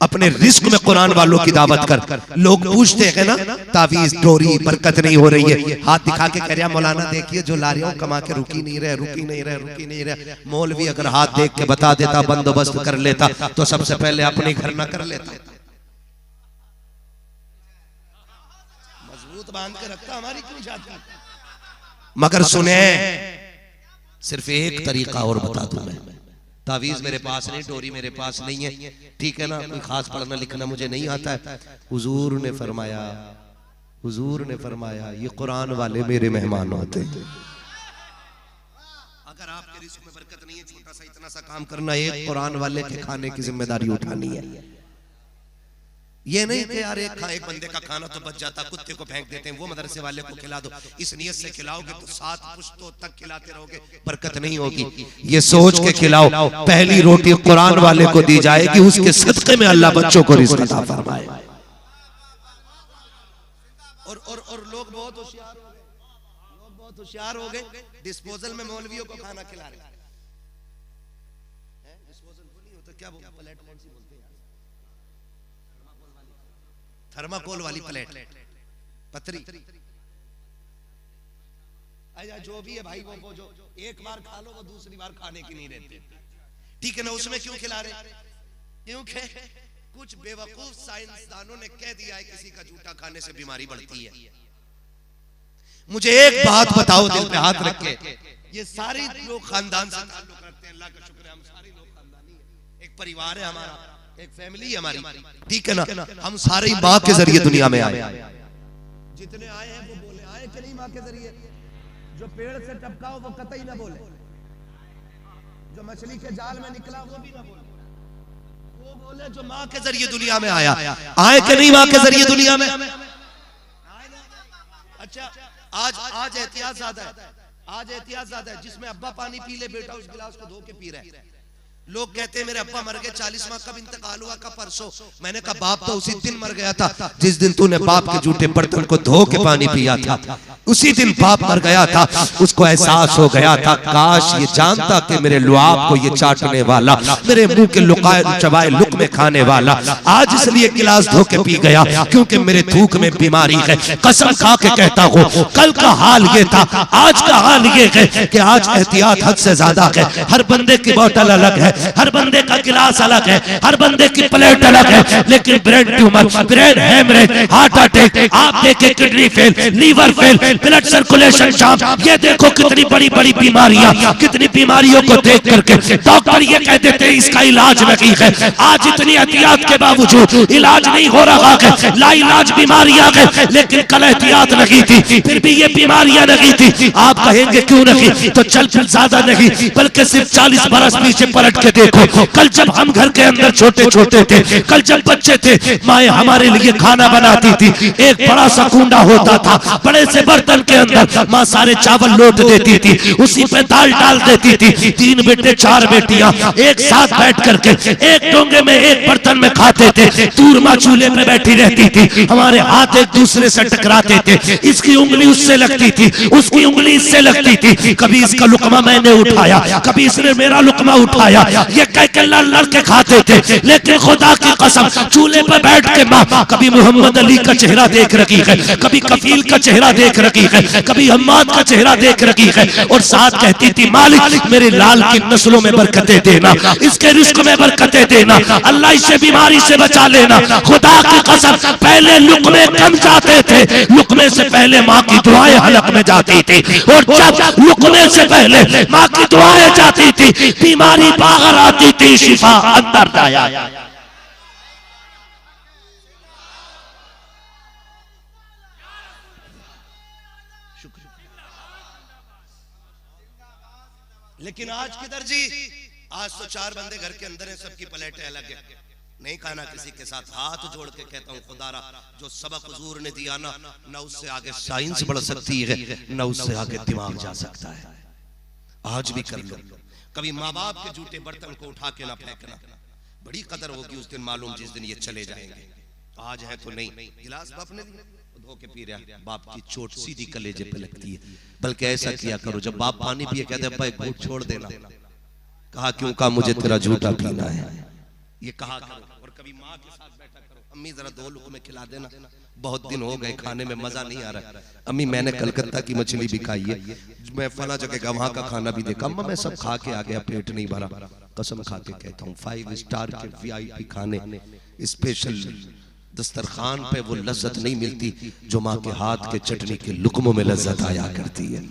अपने रिस्क में कुरान वालों की दावत कर। लोग पूछते हैं ना तावीज डोरी बरकत नहीं हो रही है, हाथ दिखा के कह रहा मौलाना देखिए जो ला रहा हूं कमा के रुकी नहीं रहे। मौलवी अगर हाथ देख के बता देता, बंदोबस्त कर लेता, तो सबसे पहले अपने घर ना कर लेता, मजबूत बांध के रखता, हमारी क्यों जाती। मगर सुने, सिर्फ एक तरीका और बता दूं मैं। तावीज मेरे पास नहीं, डोरी मेरे पास नहीं है, ठीक है ना, कोई खास पढ़ना लिखना मुझे नहीं आता है। हुजूर ने फरमाया ये कुरान वाले मेरे मेहमान होते हैं। अगर आपके रिस्क में बरकत नहीं है, छोटा सा इतना सा काम करना, एक कुरान वाले के खाने की जिम्मेदारी उठानी है। ये नहीं कि यार एक बंदे का खाना तो बच जाता, कुत्ते को फेंक देते हैं, वो मदरसे वाले को खिला दो। इस नियत से खिलाओगे तो 7 पुश्तों तक खिलाते रहोगे, बरकत नहीं होगी। ये सोच के खिलाओ पहली रोटी कुरान वाले को दी जाएगी, उसके सदके में अल्लाह बच्चों को रिज़्क़ अता फरमाए। और लोग बहुत होशियार हो गए, डिस्पोजल में मौलवियों को खाना खिला रहे हैं। डिस्पोजल नहीं होता क्या, प्लेट कौन सी बोलते हैं, थर्माकोल वाली प्लेट, पतरी, जो भी है भाई, वो जो एक बार खा लो वो दूसरी बार खाने की नहीं रहती, ठीक है ना। उसमें क्यों खिला रहे? क्योंकि कुछ बेवकूफ साइंसदानों ने कह दिया है किसी का जूठा खाने से बीमारी बढ़ती है। मुझे एक बात बताओ, दिल पे हाथ रख के, ये सारे लोग खानदान से ताल्लुक रखते हैं, अल्लाह का शुक्र है हम सारे लोग खानदानी है, एक परिवार है हमारा, एक फैमिली है हमारी, ठीक है ना। हम सारे ही माँ के जरिए दुनिया में आए, जितने आए हैं वो बोले आए कि नहीं माँ के जरिए। जो पेड़ से टपका हो वो कतई ना बोले, जो मछली के जाल में निकला वो भी ना बोले, वो बोले जो माँ के जरिए दुनिया में आया। आए कि नहीं माँ के जरिए दुनिया में? अच्छा, आज एहतियात ज्यादा है, जिसमें अब्बा पानी पी ले, बेटा उस गिलास को धो के पी रहा है। लोग कहते हैं मेरे अब्बा मर गए, 40 माह कब इंतकाल हुआ का परसों। मैंने कहा बाप तो उसी दिन मर गया था जिस दिन तूने बाप के जूठे बर्तन को धो के पानी पिया था, उसी दिन बाप मर गया था। उसको एहसास हो गया था काश ये जानता कि मेरे लुआब को ये चाटने वाला, मेरे मुंह के लुकाए चबाए लुकमे खाने वाला आज इसलिए गिलास धो के पी गया क्योंकि मेरे थूक में बीमारी है। कसम खा के कहता हूँ कल का हाल ये था, आज का हाल ये है कि आज एहतियात हद से ज्यादा है। हर बंदे की बोतल अलग है, हर बंदे का गिलास अलग है, हर बंदे की प्लेट अलग है, लेकिन brain tumour, brain haemorrhage, heart attack, आप देखे kidney fail, liver fail, blood circulation jam, ये देखो कितनी बड़ी बड़ी बीमारियां, कितनी बीमारियों को देख करके डॉक्टर ये कह देते हैं इसका इलाज नहीं है। आज इतनी एहतियात के बावजूद इलाज नहीं हो रहा है, लाइलाज बीमारियां हैं, लेकिन कल एहतियात नहीं थी फिर भी ये बीमारियां नहीं थी। आप कहेंगे क्यों नहीं, तो चल ज्यादा नहीं बल्कि सिर्फ 40 बरस पीछे पलट के देखो। कल जब हम घर के अंदर छोटे छोटे थे, कल जब बच्चे थे, माए हमारे लिए खाना बनाती थी। एक बड़ा सा कुंडा होता था, बड़े से बर्तन के अंदर माँ सारे चावल लोट देती थी, उसी पे दाल डाल देती थी। 3 बेटे 4 बेटियां एक साथ बैठ करके एक डोंगे में एक बर्तन में खाते थे। दूर माँ चूल्हे पे बैठी रहती थी, हमारे हाथ एक दूसरे से टकराते थे, इसकी उंगली उससे लगती थी, उसकी उंगली इससे लगती थी। कभी इसका लुकमा मैंने उठाया, कभी इसने मेरा लुकमा उठाया, ये कह के लड़ लड़ के खाते थे। लेकिन खुदा की कसम चूल्हे पर बैठ के माँ कभी मोहम्मद अली का चेहरा देख रही है, कभी कफील का चेहरा देख रही है, कभी हम्माद का चेहरा देख रही है, और साथ कहती थी मालिक मेरे लाल की नस्लों में बरकतें देना, इसके रिस्क में बरकतें देना, अल्लाह इसे बीमारी से बचा लेना। खुदा की कसम पहले लुकमे कम जाते थे, लुकमे से पहले माँ की दुआएं हलक में जाती थी, और जब लुकमे से पहले माँ की दुआएं जाती थी बीमारी बाहर आती थी, शिफा अंदर जाया। लेकिन आज किधर जी, आज तो 4 बंदे घर के अंदर हैं, सबकी प्लेटें अलग है, नहीं खाना किसी के साथ। हाथ जोड़ के कहता हूँ खुदारा जो सबक हुजूर ने दिया ना, न उससे आगे साइंस बढ़ सकती है, न उससे आगे दिमाग जा सकता है। आज भी कर लो, कभी माँ बाप के जूठे बर्तन को उठा के ना फेंकना, बड़ी कदर होगी उस दिन मालूम जिस दिन ये चले जाएंगे। आज है तो नहीं, गिलास बाप ने धो के पी रहा, बाप की चोट सीधी कलेजे पे लगती है। बल्कि ऐसा किया करो जब बाप पानी पिए कहते हैं भाई घूंट छोड़ देना, कहा क्यों? कहा मुझे तेरा झूठा पीना है। ये कहा करो। और कभी माँ के साथ बैठा करो, अम्मी जरा 2 लुक़मे खिला देना, बहुत दिन हो गए खाने में मजा नहीं आ रहा। अम्मी मैंने कलकत्ता की मछली भी खाई है, मैं फला जगह वहां का खाना भी देखा, अम्मा मैं सब खा के आ गया, पेट नहीं भरा। कसम खा के कहता हूँ 5 स्टार के VIP खाने, स्पेशल दस्तरखान पे वो लज्जत नहीं मिलती जो माँ के हाथ के चटनी के लुकमों में लज्जत आया करती है।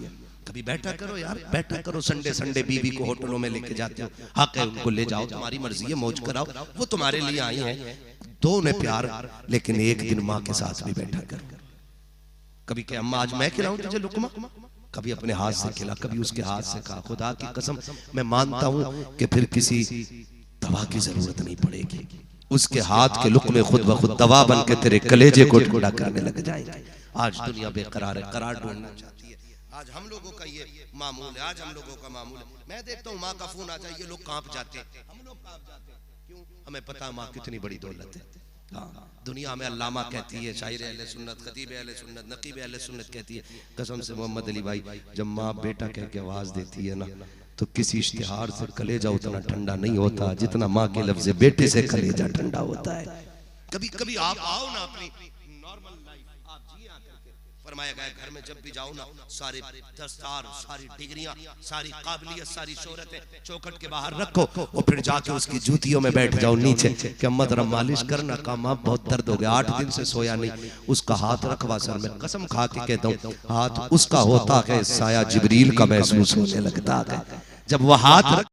कभी बैठा करो यार, बैठा करो। संडे संडे बीवी को होटलों में लेके जाते हो, हक है उनको ले जाओ, तुम्हारी मर्जी है, मौज कराओ, वो तुम्हारे लिए आई हैं, दो ने प्यार। लेकिन एक दिन माँ के साथ भी बैठा करो। कभी क्या अम्मा आज मैं खिलाऊं तुझे लुकमा, कभी अपने हाथ से खिला, कभी उसके हाथ से खा। खुदा की कसम मैं मानता हूं कि फिर किसी दवा की जरूरत नहीं पड़ेगी, उसके हाथ के लुकमे खुद ब खुद दवा बन के तेरे कलेजे को ठंडा करने लग जाएंगे। आज दुनिया बेकरार है, करार ढूंढना चाहती है। आज हम लोगों का ये मामूल है, आज हम लोगों का मामूल है। मैं देखता हूँ माँ का फोन आ जाए, ये लोग कांप जाते हैं, हम लोग कांप जाते हैं। क्यों? हमें पता है माँ कितनी बड़ी दौलत है। हाँ, दुनिया में अल्लामा कहती है, शायर अहले सुन्नत, खतीब अहले सुन्नत, नकीब अहले सुन्नत कहती है, कसम से मोहम्मद अली भाई, जब माँ बेटा कह के आवाज देती है ना, तो किसी इश्तिहार से कलेजा उतना ठंडा नहीं होता जितना माँ के लफ्ज़ बेटे से कलेजा ठंडा होता है। कभी कभी आप आओ ना अपनी नॉर्मल लाइफ आप जी आकर के, फरमाया गया घर में जब भी जाओ ना, सारे दस्तार, सारी डिग्रियां, सारी काबिलियत, सारी शोहरतें चौखट के बाहर रखो और फिर जाके उसकी जूतियों में बैठ जाओ नीचे कि अम्मा जरा मालिश करना। का माँ बहुत दर्द हो गया, 8 दिन से सोया नहीं, उसका हाथ रखवा सर में, कसम खा के कहता हूँ हाथ उसका होता है, साया जिब्रील का महसूस होने लगता है जब वह हाथ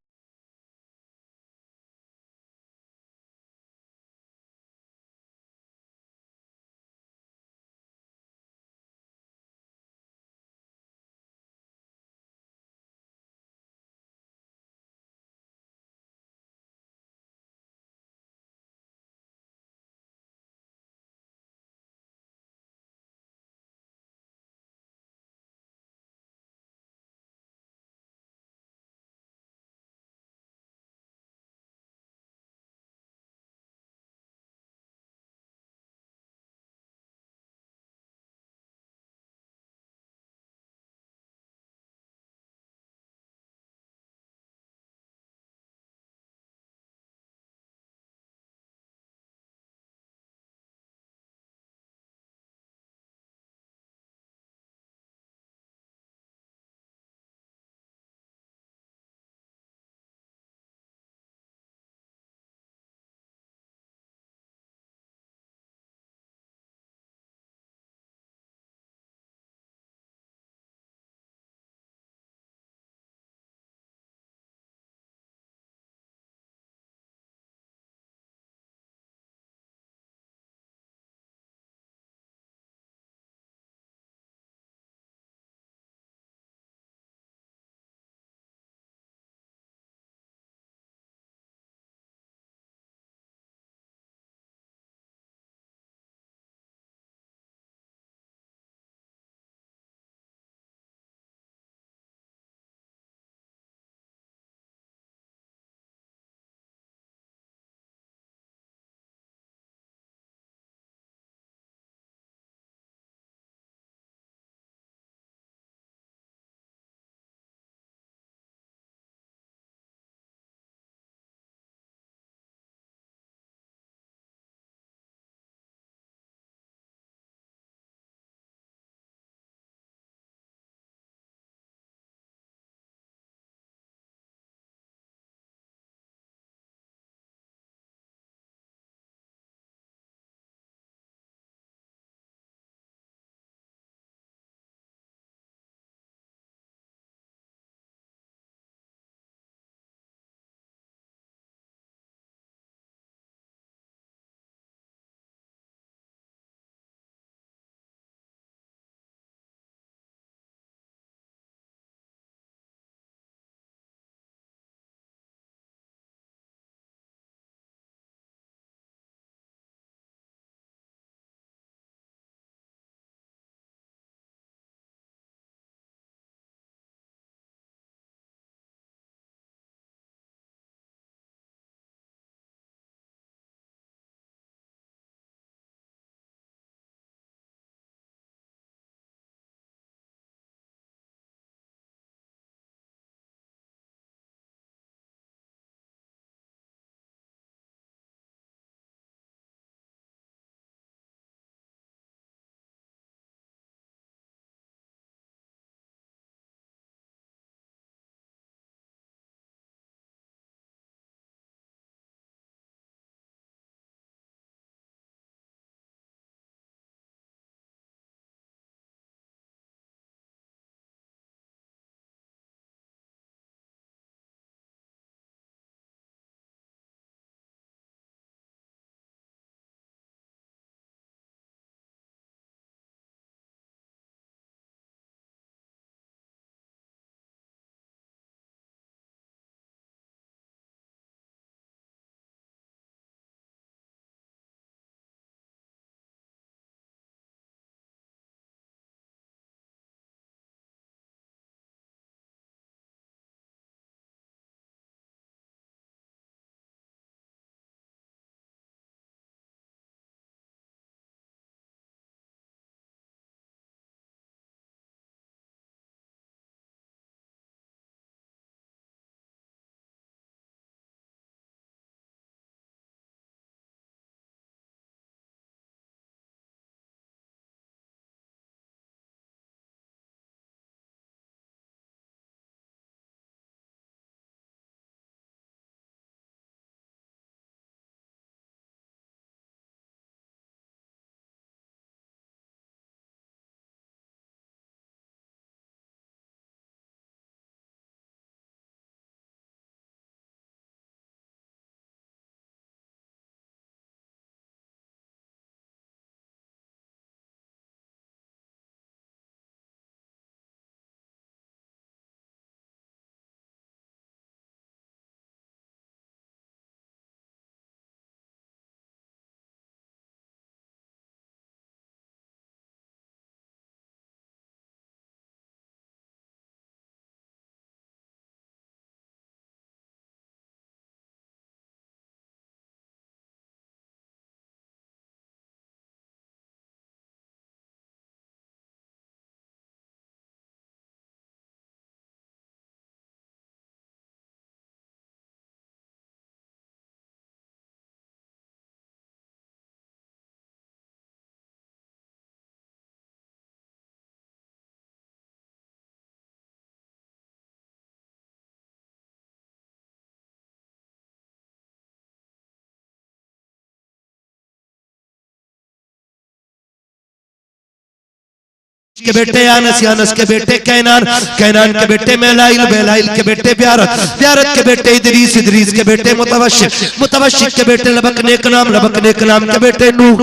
के बेटे यानस, यानस के बेटे कैनान, कैनान के बेटे मेलाइल, मेलाइल के बेटे ब्यारत, ब्यारत के बेटे इदरीस, इदरीस के बेटे मुतवशिक, मुतवशिक के बेटे लबक नेक नाम, लबक नेक नाम के बेटे नूह,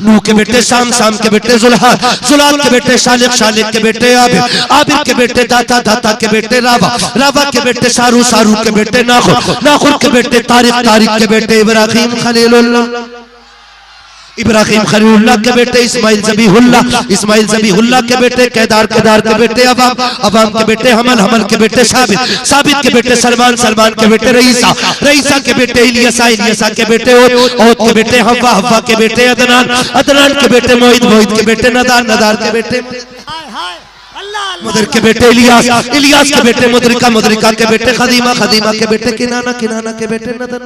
नूह के बेटे शाम, शाम के बेटे जुल्हाद, जुल्हाद के बेटे शालिक, शालिक के बेटे आबिद, आबिद के बेटे दाता, दाता के बेटे रावा, रावा के बेटे सारू, सारू के बेटे नाखुर, नाखुर के बेटे तारिक, तारिक के बेटे इब्राहिम खलीलुल्लाह, इब्राहिम खलीलुल्लाह के बेटे इस्माइल ज़बीहुल्लाह, इस्माइल ज़बीहुल्लाह के बेटे केदार, केदार के बेटे अवाम, अवाम के बेटे हमल, हमल के बेटे साबित, साबित के बेटे सलमान, सलमान के बेटे रईसा, रईसा के बेटे इलियसा, इलियसा के बेटे ओद, ओद के बेटे हव्वा, हव्वा के बेटे अदनान, अदनान के बेटे मोहित, मोहित के बेटे नदार, नदार के बेटे मुदर के बेटे इलियास, इलियास के बेटे मुदरिका, मुदरिका के बेटे खदीमा, खदीमा के बेटे किनाना, किनाना के बेटे नदर,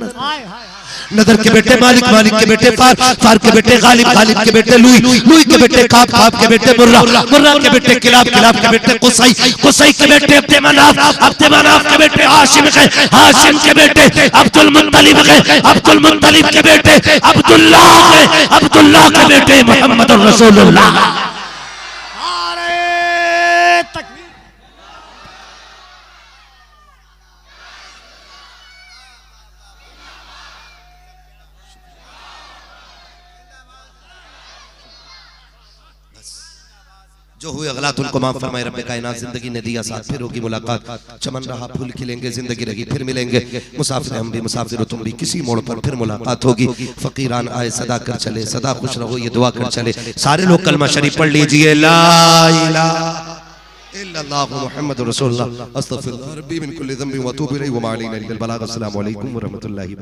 नदर के बेटे मालिक, मालिक के बेटे फार, फार के बेटे गालिब, गालिब के बेटे लुई, लुई के बेटे काब, काब के बेटे मुर्रा, मुर्रा के बेटे किलाब, किलाब के बेटे कुसई, कुसई के बेटे अब्द मनाफ, अब्द मनाफ के बेटे हाशिम है, हाशिम के बेटे अब्दुल मुत्तलिब है, अब्दुल मुत्तलिब के बेटे अब्दुल्लाह है, अब्दुल्लाह के बेटे मोहम्मद रसूलुल्लाह। जो हुए गलत उनको माफ फरमाए रब्बे कायनात। जिंदगी ने दिया साथ, फिर होगी मुलाकात, चमन रहा फूल खिलेंगे, जिंदगी रही फिर मिलेंगे, मुसाफिर हम भी मुसाफिर हो तुम भी, किसी मोड़ पर फिर मुलाकात होगी। फकीरान आए सदा कर चले, सदा खुश रहो ये दुआ कर चले। सारे लोग कलमा शरीफ पढ़ लीजिए, ला इलाहा इल्लल्लाह मुहम्मदुर रसूलुल्लाह, अस्तगफिरुल्लाह रब्बी मिन कुल्ली ज़ंबिन व अतूबु इलैहि व मा अलैना इल्लल बलाग। अस्सलामु अलैकुम व रहमतुल्लाहि।